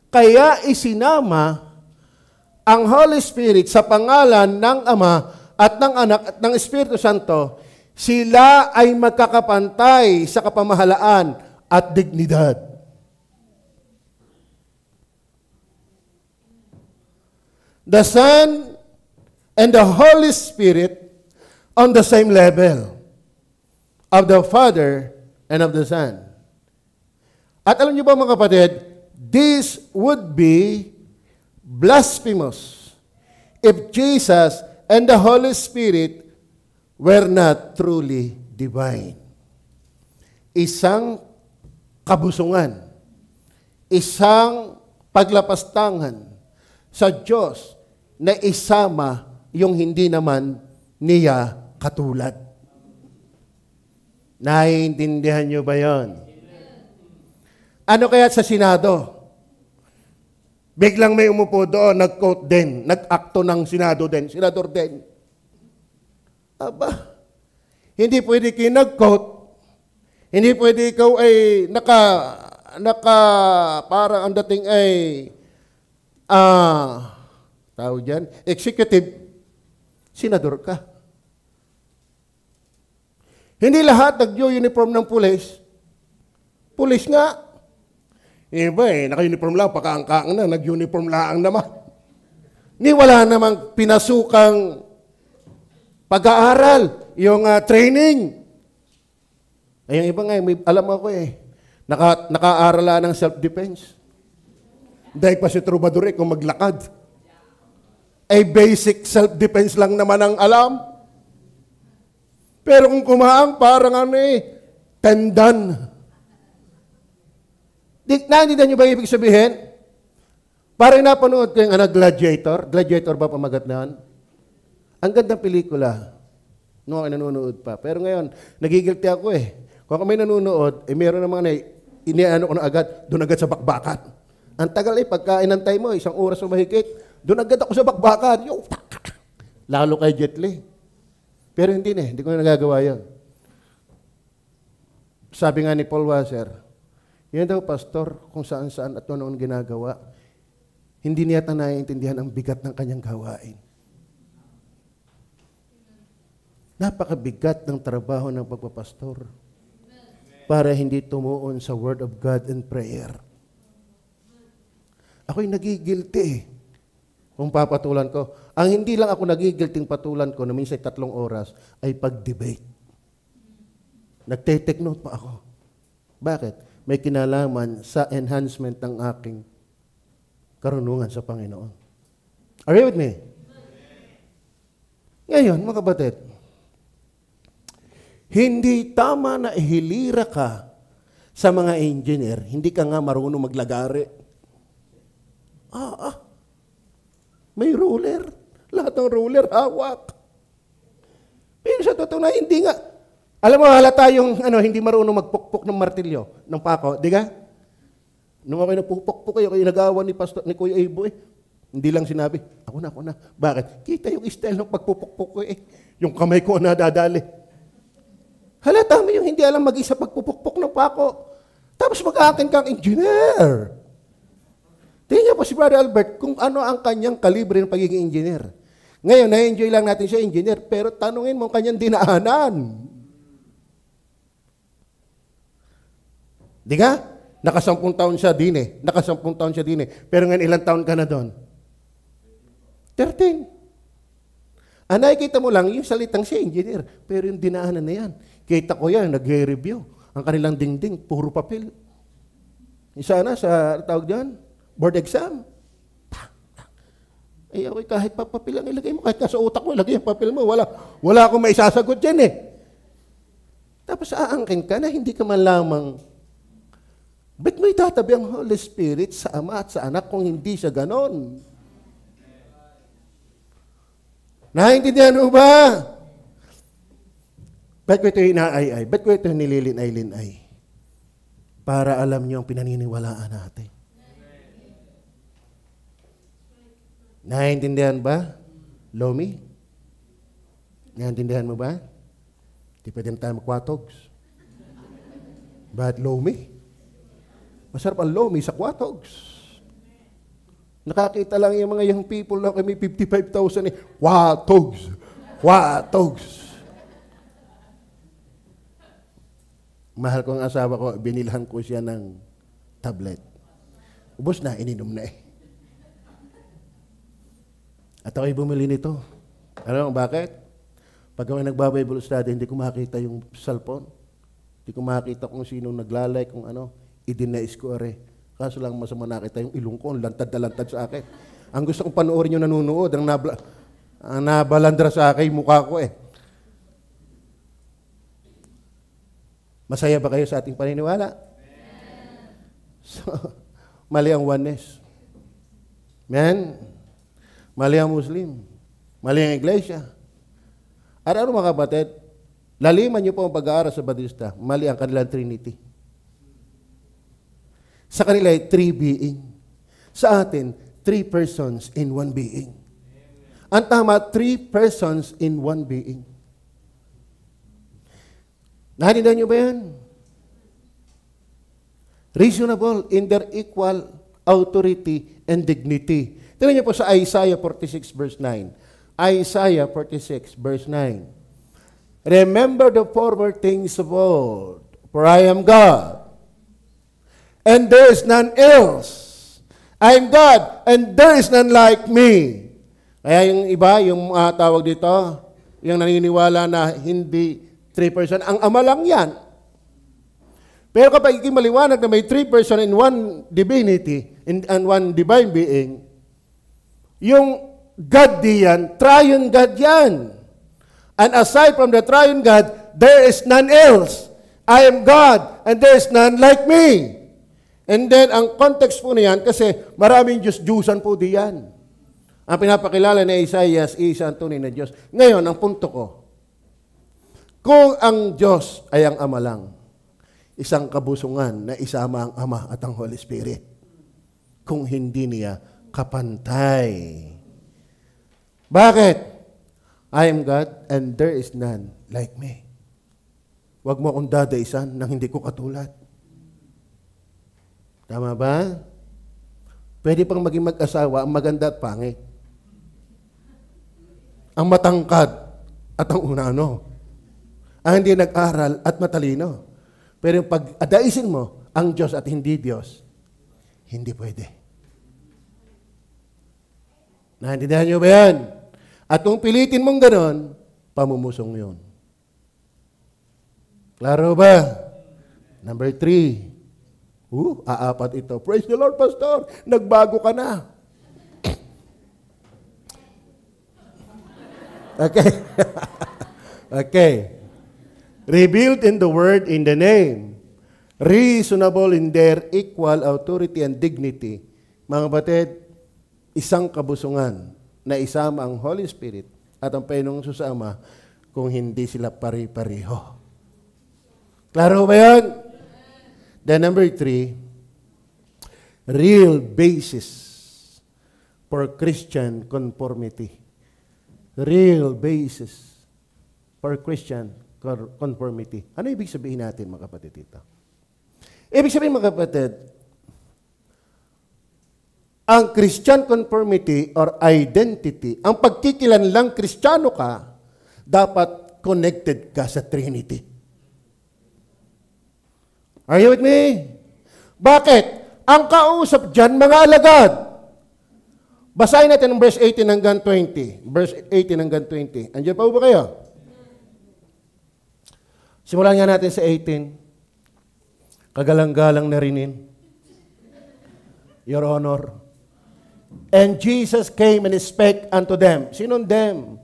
kaya isinama ang Holy Spirit sa pangalan ng Ama at ng Anak at ng Espiritu Santo, sila ay magkakapantay sa kapamahalaan at dignidad. The Son and the Holy Spirit on the same level of the Father and of the Son. At alam niyo ba mga kapatid, this would be blasphemous if Jesus and the Holy Spirit were not truly divine. Isang kabusungan, isang paglapastangan sa Diyos na isama yung hindi naman niya katulad. Naiintindihan niyo ba yon? Ano kaya sa Senado? Biglang may umupo doon, nag-quote din, nag-akto ng Senado din, senador din. Aba, hindi pwede kayo nag-quote, hindi pwede ikaw ay parang ang dating ay, tawag dyan, executive, senador ka. Hindi lahat nag-uniform ng pulis. Pulis nga. Iba naka-uniform lang, pakaangkaang na, nag-uniform lang naman. Ni wala namang pinasukang pag-aaral, yung training. Ay, yung iba nga, may, alam ako naka-aarala ng self-defense. Dahil pa si Troubadour kung maglakad. Ay basic self-defense lang naman ang alam. Pero kung kumaang, parang tendan. Naintindihan niyo ba ibig sabihin? Parang napanood ko yung Gladiator. Gladiator ba pamagat na yan? Ang gandang pelikula. Noong nanonood pa. Pero ngayon, nagigilty ako Kung may nanonood, meron namang iniano ko na agad, doon agad sa bakbakan. Ang tagal pagka inantay mo, 1 oras o mahigit, doon agad ako sa bakbakan. Lalo kay Jet Li. Pero hindi ko na nagagawa yan. Sabi nga ni Paul Wasser, yan daw, pastor, kung saan-saan at noon ginagawa, hindi niya naiintindihan ang bigat ng kanyang gawain. Napakabigat ng trabaho ng pagpapastor para hindi tumuon sa Word of God and prayer. Ako'y nagigilty kung papatulan ko. Ang hindi lang ako nagigilting patulan ko na minsan 3 oras ay pag-debate. Nagte-take note pa ako. Bakit? May kinalaman sa enhancement ng aking karunungan sa Panginoon. Are you with me? Ngayon, mga kapatid, hindi tama na ihilira ka sa mga engineer. Hindi ka nga marunong maglagari. May ruler. Lahat ng ruler, hawak. Pero sa totoo na, hindi nga. Alam mo, halata yung hindi marunong magpukpok ng martilyo, ng pako. Di ka? Nung ako'y nagpukpok kayo nag-awan ni Kuya Ibo Hindi lang sinabi, ako na. Bakit? Kita yung style ng pagpupukpok ko Yung kamay ko nadadali. Halata mo yung hindi alam mag-isa pagpupukpok ng pako. Tapos mag-aakin kang engineer. Tingnan po si Brother Albert kung ano ang kanyang kalibre ng pagiging engineer. Ngayon, na-enjoy lang natin siya engineer, pero tanungin mo ang kanyang dinaanan. Di ka? Naka-10 taon siya din Naka-10 taon siya din Pero ngayon, ilang taon ka na doon? 13. Nakikita mo lang, yung salitang siya engineer, pero yung dinaanan na yan. Kita ko yan, nag-review. Ang kanilang dingding, puro papel. Sana sa tawag diyan, board exam. Ako kahit papel lang ilagay mo, kahit nasa utak mo, ilagay yung papel mo, wala akong may sasagot dyan Tapos aangkin ka na hindi ka man lamang, ba't mo itatabi ang Holy Spirit sa Ama at sa Anak kung hindi siya ganon? Naintindihan mo ba? Ba't ko ito inaay-ay? Ba't ko ito nililin-ay-lin-ay? Para alam niyo ang pinaniniwalaan natin. Naintindihan ba? Lomi? Naintindihan mo ba? Di pwede na tayo magkwatogs. Ba't Lomi? Masarap ang Lomi sa kwatogs. Nakakita lang yung mga young people na may 55,000 Kwatogs. Kwatogs. Mahal ko ang asawa ko, binilhan ko siya ng tablet. Ubos na, ininom na At ako'y bumili nito. Alam mo bakit? Pag ako nagbabible study, hindi ko makita yung cellphone. Hindi ko makita kung sino naglalay, kung idinais ko Kaso lang masama nakita yung ilong ko, lantad na lantad sa akin. Ang gusto kong panoorin yung nanunood, ang nabalandra sa akin yung mukha ko Masaya ba kayo sa ating paniniwala? So, mali ang oneness. Amen? Mali ang Muslim. Mali ang Iglesia. At ano mga kapatid, laliman niyo po ang pag-aaral sa Badista, mali ang kanilang Trinity. Sa kanila ay 3 being. Sa atin, 3 persons in 1 being. Ang tama, 3 persons in 1 being. Nahindihan niyo ba yan? Reasonable in their equal authority and dignity. Tingnan niyo po sa Isaiah 46 verse 9. Isaiah 46 verse 9. Remember the former things of old, for I am God, and there is none else. I am God, and there is none like me. Kaya yung iba, yung tawag dito, yung naniniwala na hindi 3 person, ang Ama lang yan. Pero kapag ikimaliwanag na may three person in one divinity, and one divine being, yung God diyan, triune God yan. And aside from the triune God, there is none else. I am God, and there is none like me. And then, ang context po niyan, kasi maraming Diyos-Diyusan po diyan. Ang pinapakilala ni Isaiah, isa ang tunay na Diyos. Ngayon, ang punto ko, kung ang Diyos ay ang Ama lang, isang kabusungan na isama ang Ama at ang Holy Spirit. Kung hindi niya kapantay. Bakit? I am God and there is none like me. Huwag mo akong dadaisan nang hindi ko katulad. Tama ba? Pwede pang maging mag-asawa ang maganda at pangit. Ang matangkad at ang unano. Ang hindi nag-aral at matalino. Pero yung pag-adaisin mo ang Diyos at hindi Diyos, hindi pwede. Naintindihan niyo ba yan? At kung pilitin mong ganon, pamumusong yun. Klaro ba? Number 3. Aapat ito. Praise the Lord, Pastor. Nagbago ka na. Okay. Okay. Revealed in the word, in the name. Reasonable in their equal authority and dignity. Mga batid, isang kabusungan na isama ang Holy Spirit at ang Panginoong susama kung hindi sila pari-pariho. Klaro ba yan? Then number 3, real basis for Christian conformity. Real basis for Christian conformity. Ano ibig sabihin natin, mga kapatid, dito? Ibig sabihin, mga kapatid, ang Christian conformity or identity, ang pagkikilanlang Kristiyano ka, dapat connected ka sa Trinity. Are you with me? Bakit? Ang kausap dyan, mga alagad. Basahin natin ang verse 18 hanggang 20. Verse 18 hanggang 20. Andiyan pa ba kayo? Simulan nga natin sa 18. Kagalang-galang na rinin. Your Honor. And Jesus came and spake unto them. Sinong them?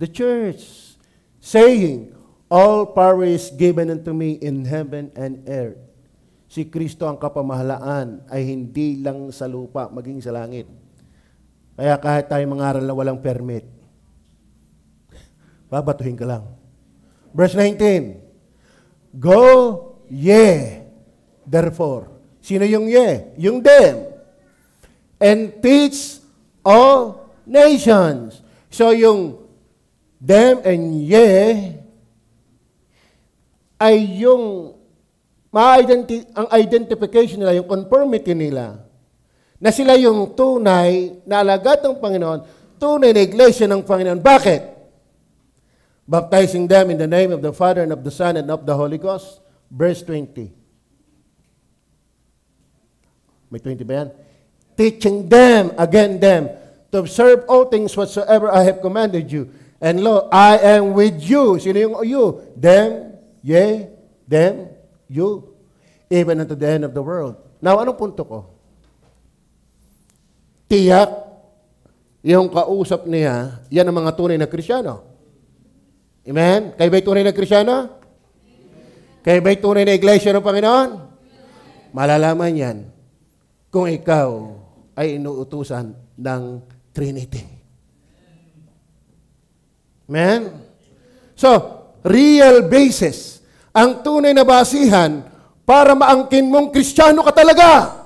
The church. Saying, all power is given unto me in heaven and earth. Si Kristo ang kapamahalaan ay hindi lang sa lupa, maging sa langit. Kaya kahit tayo mangaral na walang permit, babatuhin ka lang. Verse 19, go ye, therefore. Sino yung ye? Yung them. And teach all nations. So yung them and ye ay yung ang identification nila, yung conformity nila, na sila yung tunay na alagad ng Panginoon, tunay na iglesia ng Panginoon. Bakit? Baptizing them in the name of the Father and of the Son and of the Holy Ghost. Verse 20. May 20 ba yan? Teaching them, again them, to observe all things whatsoever I have commanded you. And lo, I am with you. Sino yung you? Them, ye, them, you, even unto the end of the world. Now, anong punto ko? Tiyak, yung kausap niya, yan ang mga tunay na Kristiyano. Amen? Kayo ba'y tunay na Kristiyano? Kayo ba'y tunay na iglesia ng Panginoon? Malalaman yan kung ikaw ay inuutusan ng Trinity. Amen? So, real basis. Ang tunay na basihan para maangkin mong Kristiyano ka talaga.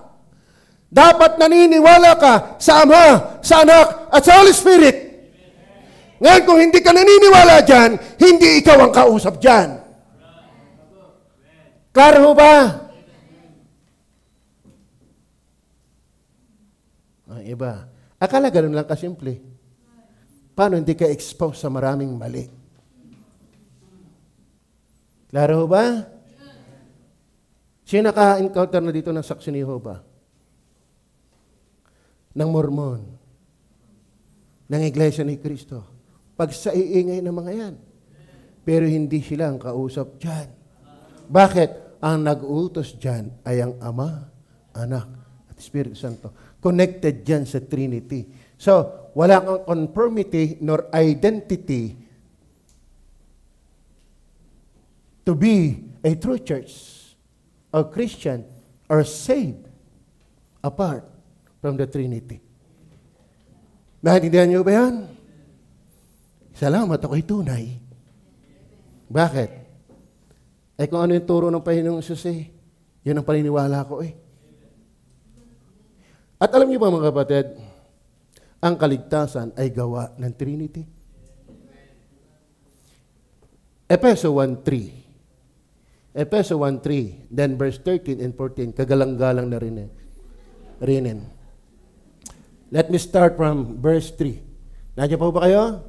Dapat naniniwala ka sa Ama, sa Anak, at sa Holy Spirit. Ngayon, kung hindi ka naniniwala dyan, hindi ikaw ang kausap dyan. Klaro ba? Ang iba, akala ganun lang kasimple. Paano hindi ka expose sa maraming mali? Klaro ba? Sino naka-encounter na dito ng saksi ni Jehovah? Ng Mormon? Ng Iglesia ni Cristo? Pag sa iingay ng mga yan. Pero hindi sila ang kausap dyan. Bakit? ang nag-uutos dyan ay ang Ama, Anak, at Espiritu Santo. Connected dyan sa Trinity. So, wala kang conformity nor identity to be a true church or Christian or saved apart from the Trinity. Naintindihan niyo ba yan? Salamat, ako'y tunay. Bakit? Kung ano yung turo ng Panginoong Hesus yun ang paniniwala ko At alam niyo ba mga kapatid, ang kaligtasan ay gawa ng Trinity. Efeso 1:3. Efeso 1:3, then verse 13 and 14, kagalang-galang na rinin. Let me start from verse 3. Nandiyan po ba kayo?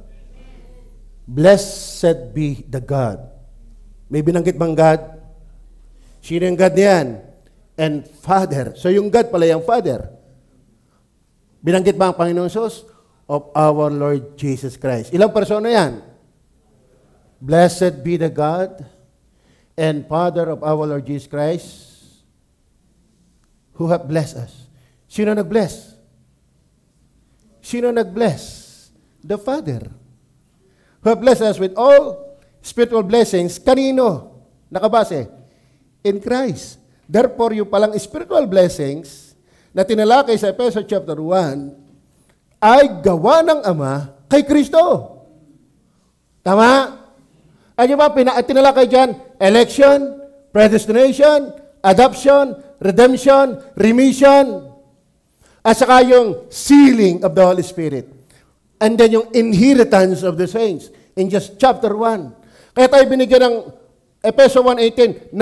Blessed be the God. May binanggit bang God? Sino yung God niyan? And Father. So yung God pala yung Father. Binanggit ba ang Panginoon Hesus? Of our Lord Jesus Christ. Ilang persona yan? Blessed be the God and Father of our Lord Jesus Christ who have blessed us. Sino nag-bless? Sino nag-bless? The Father. Who have blessed us with all spiritual blessings. Kanino? Nakabase? In Christ. Therefore, yung palang spiritual blessings na tinalakay sa Efeso chapter 1 ay gawa ng Ama kay Kristo. Tama? Ano ba tinalakay dyan? Election, predestination, adoption, redemption, remission, at saka yung sealing of the Holy Spirit. And then yung inheritance of the saints in just chapter 1. Kaya tayo binigyan ng Efeso 1:18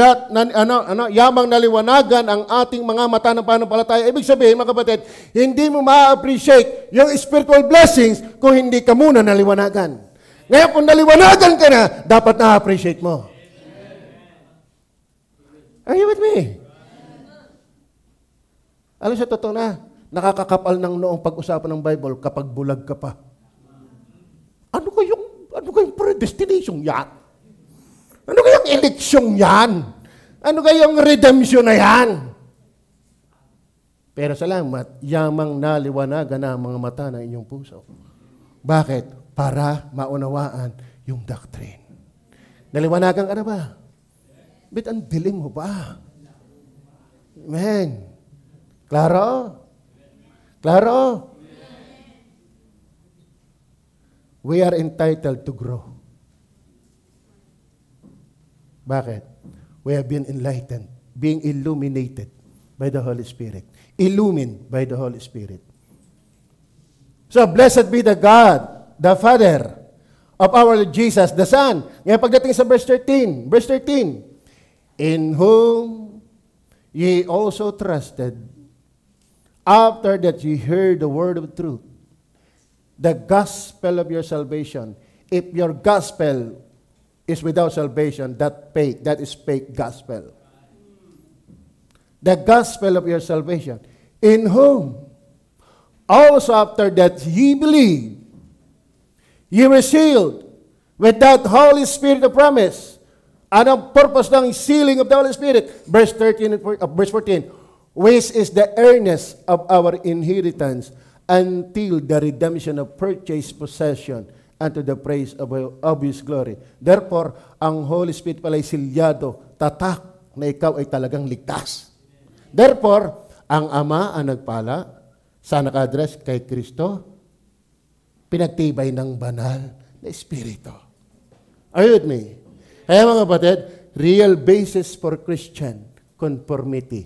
yamang naliwanagan ang ating mga mata ng pananampalataya. Ibig sabihin, mga kapatid, hindi mo ma-appreciate yung spiritual blessings kung hindi ka muna naliwanagan. Ngayon, kung naliwanagan ka na, dapat na-appreciate mo. Are you with me? Alam sa totoo na, nakakakapal ng noong pag-usapan ng Bible kapag bulag ka pa. Ano kayong predestination yan? Ano kayang eleksyon yan? Ano kayang redemption na yan? Pero salamat, yamang naliwanagan na ang mga mata ng inyong puso. Bakit? Para maunawaan yung doctrine. Naliwanagan ka na ba? Bit ang dilim mo ba? Amen. Klaro? Klaro? We are entitled to grow. Bakit? We have been enlightened, being illuminated by the Holy Spirit. Illumined by the Holy Spirit. So, blessed be the God, the Father of our Lord Jesus, the Son. Ngayon pagdating sa verse 13, in whom ye also trusted, after that ye heard the word of truth, the gospel of your salvation. If your gospel is without salvation, that is fake gospel. The gospel of your salvation, in whom also after that ye believe, ye were sealed with that Holy Spirit of promise. Anong purpose ng sealing of the Holy Spirit? Verse 13 and verse 14, which is the earnest of our inheritance until the redemption of purchased possession unto the praise of His glory. Therefore, ang Holy Spirit pala'y silyado, tatak na ikaw ay talagang ligtas. Therefore, ang Ama ang nagpala sa naka-address kay Kristo, pinagtibay ng banal na Espiritu. Are you with me? Kaya mga kapatid, real basis for Christian conformity,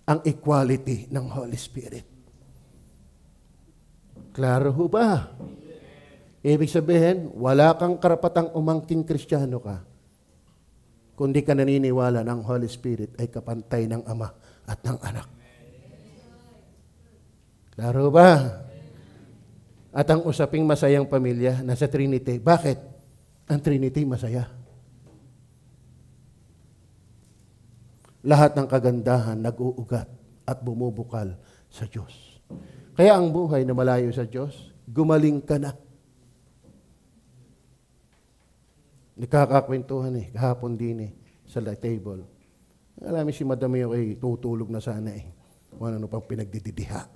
ang equality ng Holy Spirit. Klaro ho ba? Ibig sabihin, wala kang karapatang umangking Kristiyano ka kundi ka naniniwala ng Holy Spirit ay kapantay ng Ama at ng Anak. Klaro ba? At ang usaping masayang pamilya nasa Trinity. Bakit? Ang Trinity masaya. Lahat ng kagandahan nag-uugat at bumubukal sa Diyos. Kaya ang buhay na malayo sa Diyos, gumaling ka na. Nakakakwentuhan kahapon din sa table. Alam mo si Madam Mayo ay tutulog na sana eh. Kung ano pang pinagdididiha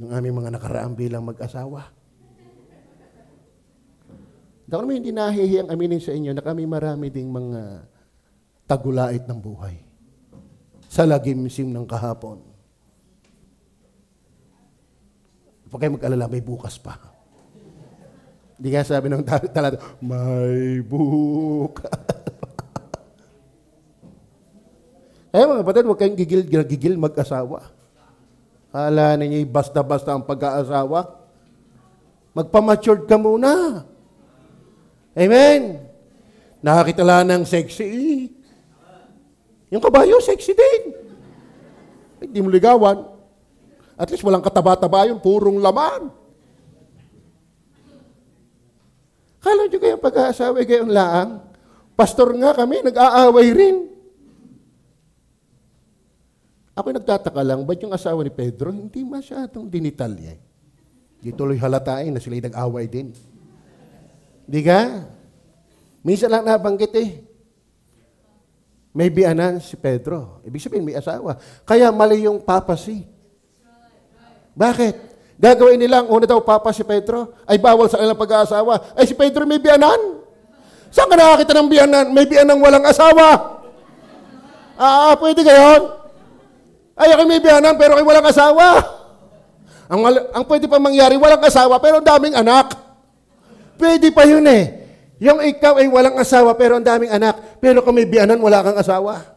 ng aming mga nakaraang bilang mag-asawa. Dahil naman hindi nahihiyang aminin sa inyo na kami marami ding mga tagulait ng buhay sa lagimsim ng kahapon. Huwag kayo mag-alala, may bukas pa. Hindi nga sabi ng talata, may bukas. Eh mga kapatid, huwag kayong gigil mag-asawa. Hala ninyo, basta-basta ang pag-aasawa. Magpa-matured ka muna. Amen? Nakakita lang ng sexy. Yung kabayo, sexy din. Hindi mo ligawan. At least walang kataba-taba yun, purong laman. Kala nyo kayo pag-aasawa, kayong laang? Pastor nga kami, nag-aaway rin. Ako nagtataka lang, ba't yung asawa ni Pedro, hindi masyadong dinitalya. Di tuloy halatain na sila'y nag-away din. Di ka? Minsan lang nabanggit eh. May biyanan si Pedro. Ibig sabihin, may asawa. Kaya mali yung papasi. Bakit? Gagawin nilang, una daw papa si Pedro, ay bawal sa kanilang pag-aasawa. Ay si Pedro may biyanan. Saan ka nakakita ng biyanan? May biyanang walang asawa. Pwede gayon. Ay, ako may biyanan pero ay walang asawa. Ang pwede pa mangyari, walang asawa pero ang daming anak. Pwede pa yun eh. Yung ikaw ay walang asawa pero ang daming anak. Pero kung may biyanan, wala kang asawa.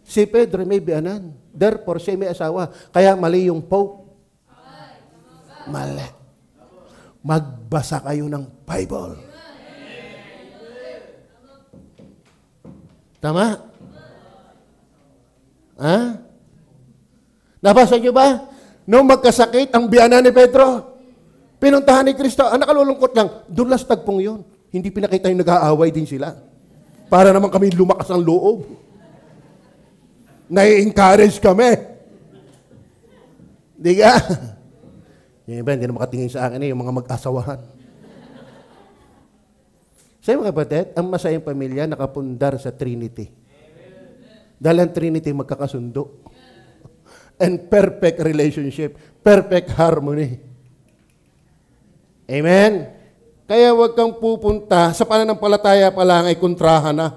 Si Pedro may biyanan. Therefore, siya may asawa. Kaya mali yung Pope. Mali. Magbasa kayo ng Bible. Tama? Ha? Nabasa niyo ba? Nung magkasakit, ang biyanan ni Pedro, pinuntahan ni Kristo. Ang nakalulungkot lang, doon lang tagpong yun. Hindi pinakita yung nag-aaway din sila. Para naman kami lumakas ang loob. Nai-encourage kami. Di ka? Yung iba, hindi na makatingin sa akin yung mga mag-asawahan. Sa mga kapatid, ang masayang pamilya nakapundar sa Trinity. Dahil ang Trinity magkakasundo. And perfect relationship. Perfect harmony. Amen? Kaya huwag kang pupunta sa pananampalataya pa lang ay kontrahan na.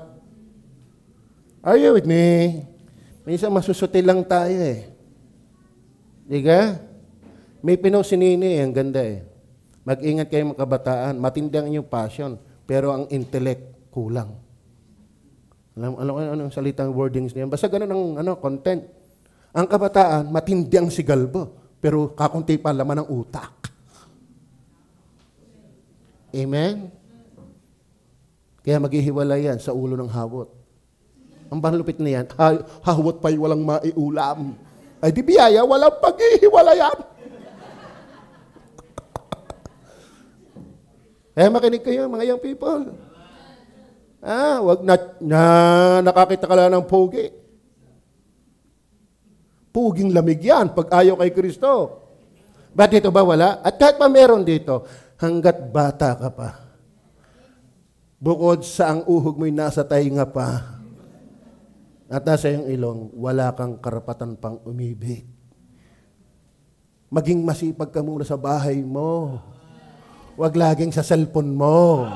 Are you with me? Minsan masusuti lang tayo eh. Di ka? May pinosinini eh, ang ganda eh. Mag-ingat kayo mga kabataan. Matindi ang inyong passion, pero ang intellect kulang. Ano ang salitang wordings niyan? Basta ganun ang content. Ang kabataan, matindi ang sigalbo, pero kakunti pa laman ng utak. Amen? Kaya maghihiwalay yan sa ulo ng hawot. Ang panlupit na yan, hawot pa'y walang maiulam. Ay di biyaya, walang paghihiwalayan. Makinig kayo, mga young people. Wag na nakakita ka lang ng pogi. Puging lamig yan pag ayaw kay Kristo. Ba't dito ba wala? At kahit pa meron dito, hanggat bata ka pa, bukod sa ang uhog mo'y nasa tainga pa, at nasa iyong ilong, wala kang karapatan pang umibig. Maging masipag ka muna sa bahay mo. Huwag laging sa cellphone mo.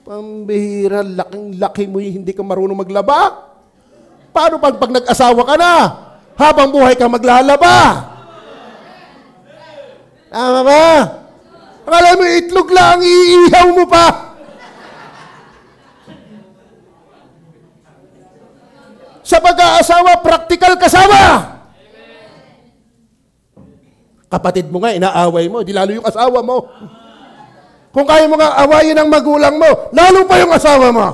Pambihira, laking-laki mo hindi ka marunong maglaba. Paano pag nag-asawa ka na? Habang buhay ka maglalaba. Tama ba? Akala mo itlog lang, iihaw mo pa. Sa pag-aasawa, practical kasama. Kapatid mo nga, inaaway mo, di lalo yung asawa mo. Kung kaya mo nga awayin ang magulang mo, lalo pa yung asawa mo.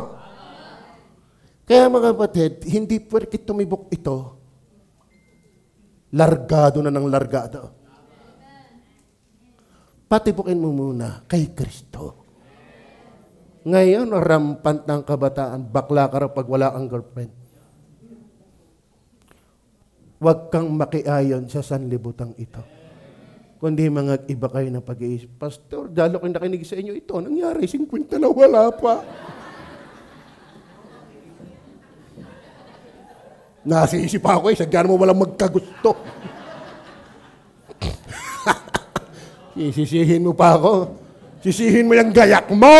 Kaya mga kapatid, hindi porket tumibok ito, largado na ng largado. Patibukin mo muna kay Kristo. Ngayon, rampant ng kabataan, bakla ka raw pag wala kang girlfriend. Huwag kang makiayon sa sanlibutang ito. Kundi mga iba kayo ng pag-iisip. Pastor, dalo kayo nakinig sa inyo ito. Nangyari, 50 na wala pa. Nasisip ako sadya mo walang magkagusto. Sisihin mo pa ako. Sisihin mo yung gayak mo.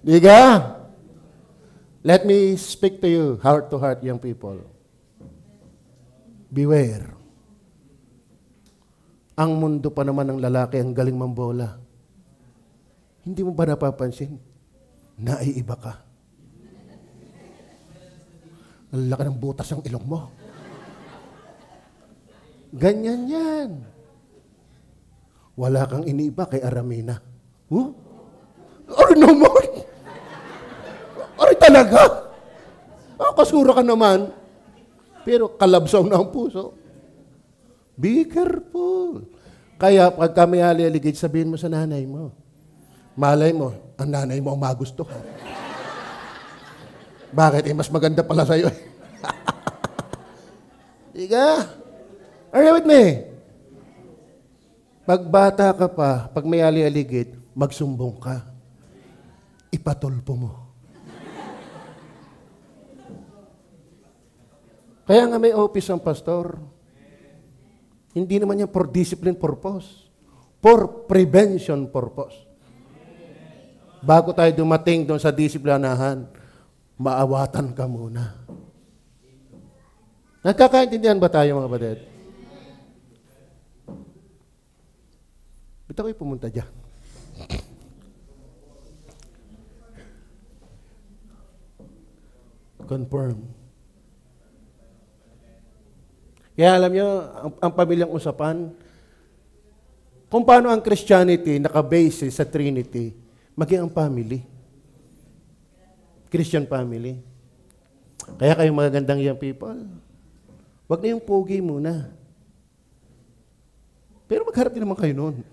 Diga? Let me speak to you, heart to heart, young people. Beware. Ang mundo pa naman ng lalaki ang galing mambola. Hindi mo ba napapansin? Naiiba ka. Ang laki ng butas ng ilong mo. Ganyan yan. Wala kang iniiba kay Aramina. Huh? Or naman? Or talaga? Kasura ka naman. Pero kalabsaw na ang puso. Be careful. Kaya pag kami aliligid, sabihin mo sa nanay mo. Malay mo, ang nanay mo ang magustuhan. Bakit? Mas maganda pala sa'yo. Diga? Are you with me? Pag bata ka pa, pag may ali-aligid, magsumbong ka. Ipatulpo mo. Kaya nga may office ang pastor. Hindi naman yan for discipline purpose. For prevention purpose. Bago tayo dumating doon sa disiplinahan, maawatan ka muna. Nagkakaintindihan ba tayo mga kapatid? Ba't ako'y pumunta dyan? Confirm. Kaya alam nyo, ang pamilyang usapan, kung paano ang Christianity nakabase sa Trinity, maging ang family. Christian family. Kaya kayong mga gandang young people, wag na yung pogi muna. Pero magharap din naman kayo noon.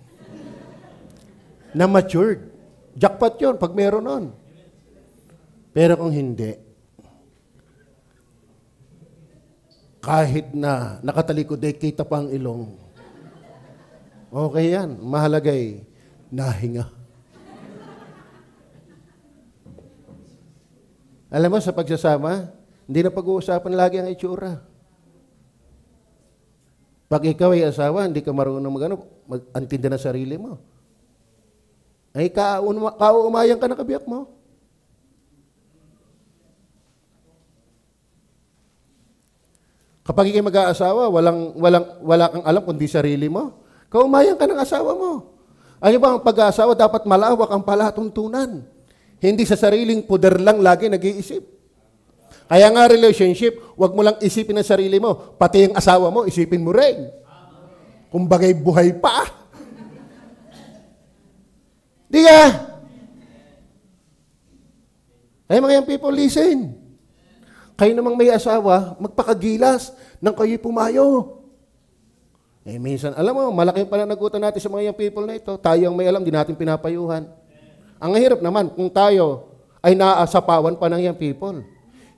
Na matured. Jackpot yun pag meron nun. Pero kung hindi, kahit na nakatalikod ay kita pa ang ilong, okay yan. Mahalagay, nahinga. Alam mo, sa pagsasama, hindi na pag-uusapan lagi ang itsura. Pag ikaw ay asawa, hindi ka marunong mag-antindi ng sarili mo. Ay kauumayan ka ng kabiyak mo. Kapag ikay mag-aasawa, wala kang alam kundi sarili mo. Kauumayan ka ng asawa mo. Ano ba ang pag-aasawa? Dapat malawak ang palatuntunan. Hindi sa sariling puder lang lagi nag-iisip. Kaya nga relationship, wag mo lang isipin ang sarili mo. Pati yung asawa mo, isipin mo rin. Kung bagay buhay pa. Di ka? Ay mga young people, listen. Kayo namang may asawa, magpakagilas nang kayo'y pumayo. Eh minsan, alam mo, malaking pananagutan natin sa mga young people na ito. Tayo ang may alam, di natin pinapayuhan. Ang hirap naman kung tayo ay naasapawan pa ng young people.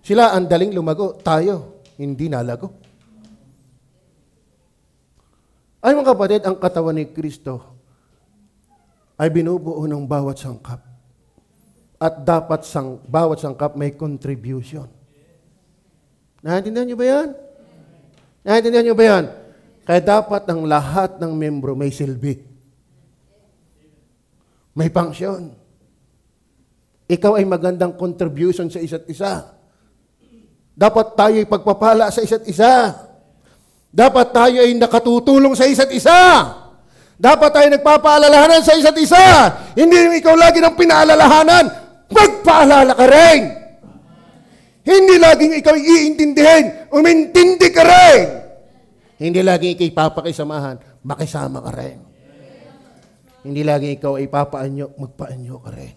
Sila ang daling lumago, tayo hindi nalago. Ay mga kapatid, ang katawan ni Kristo ay binubuo ng bawat sangkap. At dapat bawat sangkap may contribution. Naintindihan niyo ba yan? Naintindihan niyo ba yan? Kaya dapat ang lahat ng membro may silbi. May function. Ikaw ay magandang contribution sa isa't isa. Dapat tayo ay pagpapala sa isa't isa. Dapat tayo ay nakatutulong sa isa't isa. Dapat tayo nagpapaalalahanan sa isa't isa. Hindi ikaw lagi ng pinaalalahanan. Magpaalala ka rin. Hindi laging ikaw iintindihin. Umintindi ka rin. Hindi laging ikaw ipapakisamahan. Makisama ka rin. Hindi laging ikaw ay papaanyo. Magpaanyo ka rin.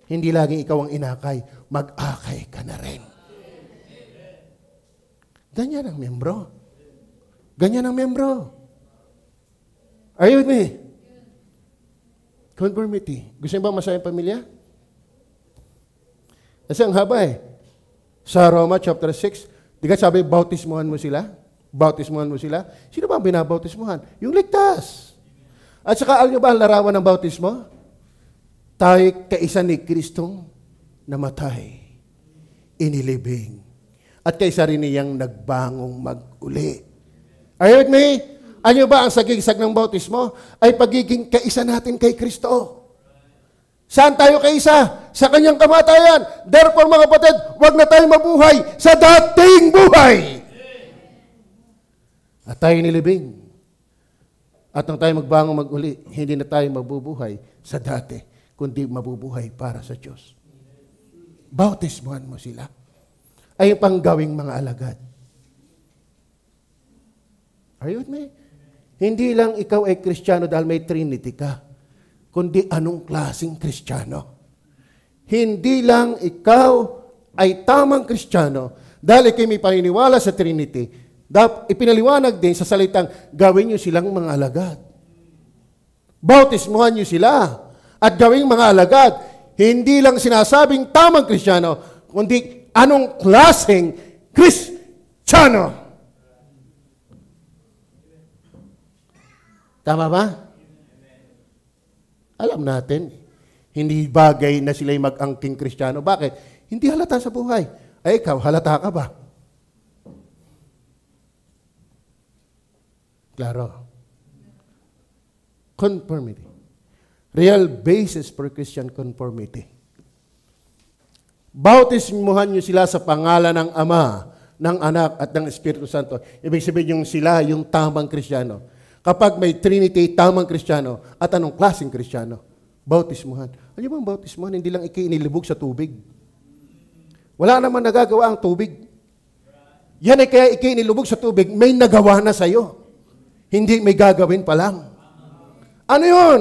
Hindi laging ikaw ang inakay. Mag-akay ka na rin. Ganyan ang membro. Ganyan ang membro. Are you with me? Conformity. Gusto niyo ba masayang pamilya? Kasi ang haba eh. Sa Roma chapter 6, di ka sabi, bautismuhan mo sila? Bautismuhan mo sila? Sino ba ang binabautismuhan? Yung ligtas. At saka, alam niyo ba ang larawan ng bautismo? Tayo kaisa ni Kristong namatay, inilibing, at kaisa rin niyang nagbangong mag-uli. Are you with me? Ano ba ang sagisag ng bautismo? Ay pagiging kaisa natin kay Kristo. Saan tayo kaisa? Sa kanyang kamatayan. Therefore, mga kapatid, huwag na tayo mabuhay sa dating buhay. At tayo nilibing. At nang tayo magbangong mag-uli, hindi na tayo mabubuhay sa dati, kundi mabubuhay para sa Diyos. Bautismuhan mo sila. Ay panggawing mga alagad. Are you with me? Hindi lang ikaw ay Kristiyano dahil may Trinity ka, kundi anong klaseng Kristiyano. Hindi lang ikaw ay tamang Kristiyano dahil ikaw may paniniwala sa Trinity. Ipinaliwanag din sa salitang gawin niyo silang mga alagad. Bautismuhan niyo sila at gawing mga alagad. Hindi lang sinasabing tamang Kristiyano, kundi anong klaseng Kristiyano. Tama ba? Alam natin, hindi bagay na sila'y mag-angking Kristiyano. Bakit? Hindi halata sa buhay. Ay, ikaw, halata ka ba? Klaro. Conformity. Real basis for Christian conformity. Bautismuhan niyo sila sa pangalan ng Ama, ng Anak, at ng Espiritu Santo. Ibig sabihin yung sila, yung tamang Kristiyano. Kapag may Trinity, tamang Kristiyano, at anong klaseng Kristiyano? Bautismuhan. Ano bang bautismuhan? Hindi lang ikinilibog sa tubig. Wala naman nagagawa ang tubig. Yan ay kaya ikinilubog sa tubig, may nagawa na sa'yo. Hindi may gagawin pa lang. Ano yun?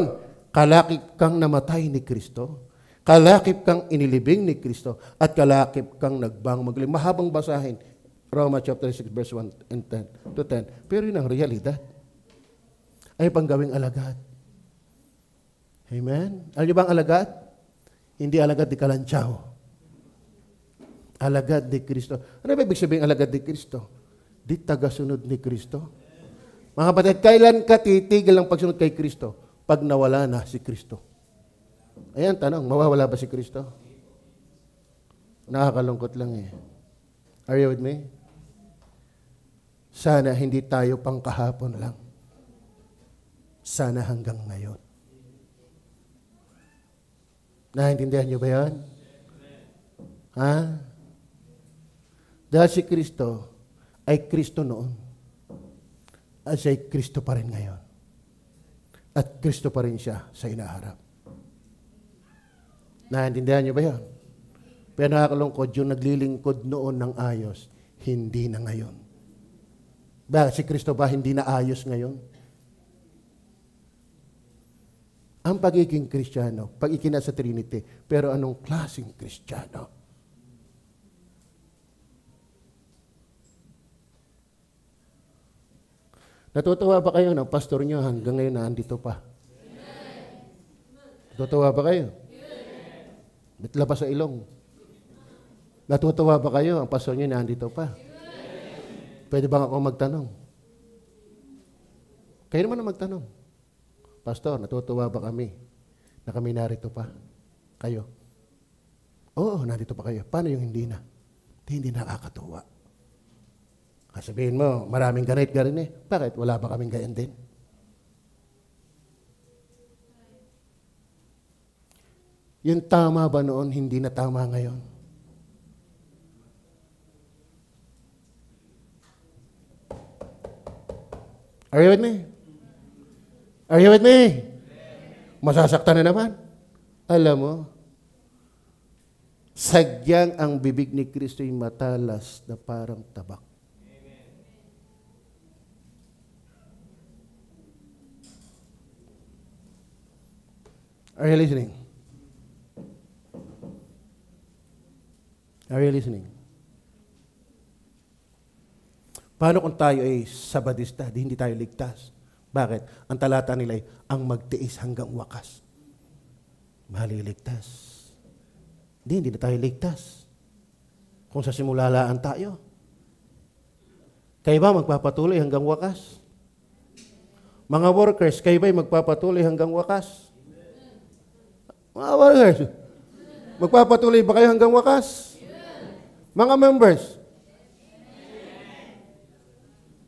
Kalakip kang namatay ni Kristo. Kalakip kang inilibing ni Kristo. At kalakip kang nagbang magaling. Mahabang basahin. Roma chapter 6 verse 1 and 10 to 10. Pero yun ang realidad. Ay panggawing alagad. Amen? Alam niyo ba ang alagad? Hindi alagad ni Kalanchaw. Alagad ni Kristo. Ano ba ibig sabihin alagad ni Kristo? Di tagasunod ni Kristo. Mga kapatid, kailan ka titigil ang pagsunod kay Kristo? Pag nawala na si Kristo. Ayan, tanong, mawawala ba si Kristo? Nakakalungkot lang eh. Are you with me? Sana hindi tayo pang kahapon lang. Sana hanggang ngayon. Naintindihan niyo ba yan? Ha? Dahil si Kristo ay Kristo noon. At siya ay Kristo pa rin ngayon. At Kristo pa rin siya sa inaharap. Naintindihan niyo ba yan? Pero nakakalungkod yung naglilingkod noon ng ayos, hindi na ngayon. Bakit si Kristo ba hindi na ayos ngayon? Ang pagiging Kristiyano, pag-ikina sa Trinity, pero anong klaseng Kristiyano? Natutuwa ba kayo ng pastor nyo hanggang ngayon nandito pa? Natutuwa ba kayo? Bitlabas sa ilong. Natutuwa ba kayo ang pastor nyo nandito pa? Pwede ba ako magtanong? Kayo naman ang magtanong. Pastor, natutuwa ba kami na kami narito pa? Kayo? Oo, narito pa kayo. Paano yung hindi na? Hindi nakakatuwa. Sabihin mo, maraming ganit ka rin eh. Bakit? Wala ba kaming gayan din? Yung tama ba noon, hindi na tama ngayon? Are you with me? Are you with me? Masasaktan na naman. Alam mo, sagyang ang bibig ni Kristo ay matalas na parang tabak. Are you listening? Are you listening? Paano kung tayo ay sabadista, di hindi tayo ligtas? Bakit? Ang talata nila ay ang magtiis hanggang wakas. Maliligtas. Hindi na tayo ligtas. Kung sa simulalaan tayo. Kayo ba magpapatuloy hanggang wakas? Mga workers, kayo ba magpapatuloy hanggang wakas? Mga workers, magpapatuloy ba kayo hanggang wakas? Mga members,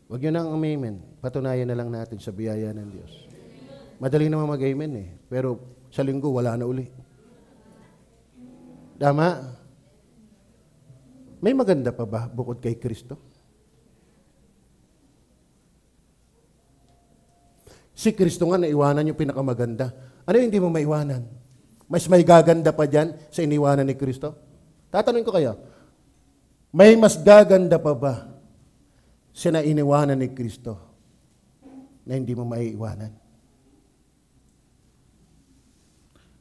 huwag nyo nang amen. Patunayan na lang natin sa biyaya ng Diyos. Madali naman mag-amen eh. Pero sa linggo, wala na uli. Tama? May maganda pa ba bukod kay Kristo? Si Kristo nga naiwanan yung pinakamaganda. Ano yung hindi mo maiwanan? Mas may gaganda pa dyan sa iniwanan ni Kristo? Tatanungin ko kayo, may mas gaganda pa ba sa iniwanan ni Kristo na hindi mo maiiwanan?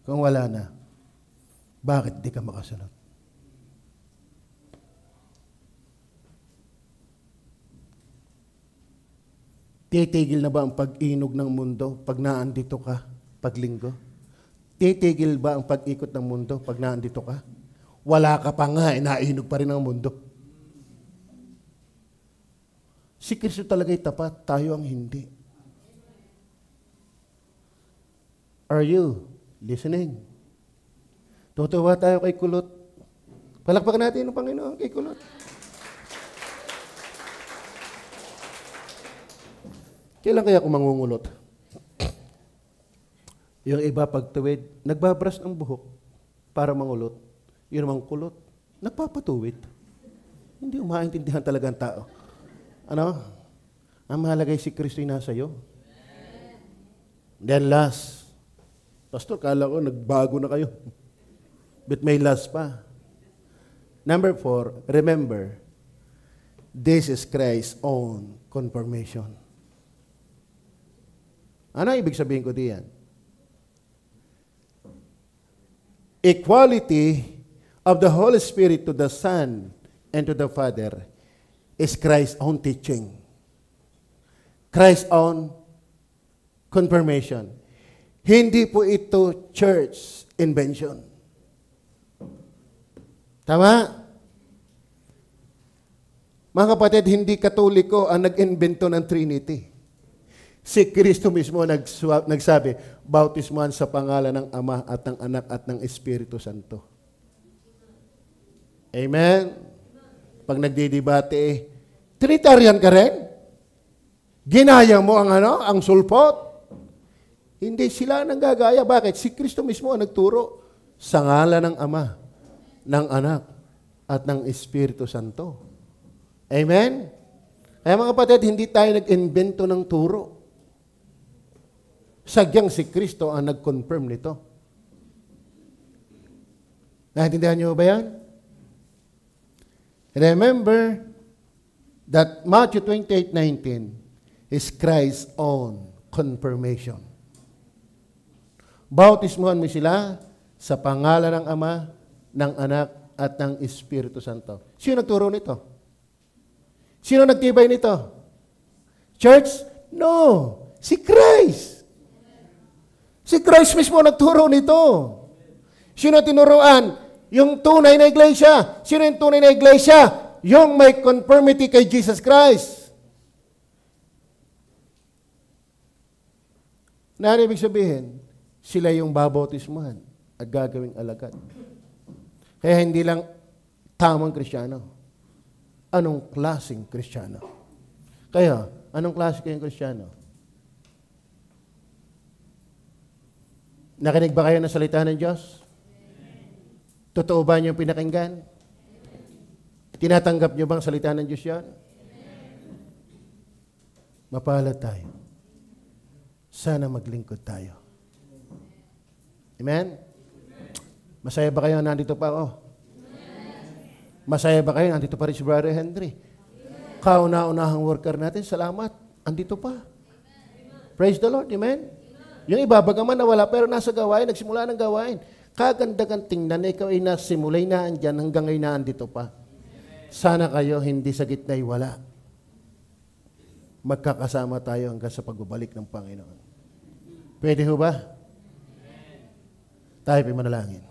Kung wala na, bakit di ka makasunod? Titigil na ba ang pag-inog ng mundo pag naandito ka, paglinggo? Titigil ba ang pag-ikot ng mundo pag naandito ka? Wala ka pa nga, nainog pa rin ang mundo. Si Kristo talaga'y tapat, tayo ang hindi. Are you listening? Tutuwa tayo kay Kulot. Palakpakan natin ang Panginoon kay Kulot. Kailan kaya ako mangungulot? Yung iba pagtuwid, nagbabras ng buhok para mangulot. Yung namang kulot, nagpapatuwid. Hindi umaintindihan talaga ang tao. Ano? Ang mahalaga si Kristo yung nasa iyo. Then last, Pastor, kala ko nagbago na kayo. But may last pa. Number 4, remember, this is Christ's own confirmation. Ano ibig sabihin ko diyan? Equality of the Holy Spirit to the Son and to the Father is Christ's own teaching. Christ's own confirmation. Hindi po ito church invention. Tama? Mga kapatid, hindi Katoliko ang nag-invento ng Trinity. Si Kristo mismo nagsabi, bautismuhan sa pangalan ng Ama at ng Anak at ng Espiritu Santo. Amen? Pag nagdidebate, Trinitarian ka rin? Ginaya mo ang sulpot? Hindi sila nanggagaya. Bakit? Si Kristo mismo ang nagturo sa ngalan ng Ama, ng Anak, at ng Espiritu Santo. Amen? Kaya mga kapatid, hindi tayo nag-invento ng turo. Sagyang si Kristo ang nag-confirm nito. Naintindihan niyo ba yan? Remember that Matthew 28:19 is Christ's own confirmation. Bautismuhan mo sila sa pangalan ng Ama, ng Anak, at ng Espiritu Santo. Sino nagturo nito? Sino nagtibay nito? Church? No. Si Christ. Si Christ mismo nagturo nito. Sino tinuruan? Yung tunay na iglesia. Sino yung tunay na iglesia? Yung may conformity kay Jesus Christ. Na ano ibig sabihin? Sila yung babautismuhan at gagawing alagad. Kaya hindi lang tamang Kristiyano. Anong klaseng Kristiyano? Kaya, anong klase kayong Kristiyano? Nakinig ba kayo ng salita ng Diyos? Totoo ba niyo pinakinggan? Tinatanggap niyo bang salita ng Diyos yan? Mapalad tayo. Sana maglingkod tayo. Amen? Masaya ba kayo nandito pa ako? Masaya ba kayo nandito pa rin si Brother Henry? Kauna-unahang worker natin, salamat. Andito pa. Praise the Lord. Amen? Yung iba, bagaman nawala, pero nasa gawain, nagsimula ng gawain. Kaganda-gandang tingnan na ikaw ay nasimulay na andyan hanggang ngayon na andito pa. Sana kayo hindi sa gitna'y wala. Magkakasama tayo hanggang sa pagbabalik ng Panginoon. Pwede ho ba? Tayo manalangin.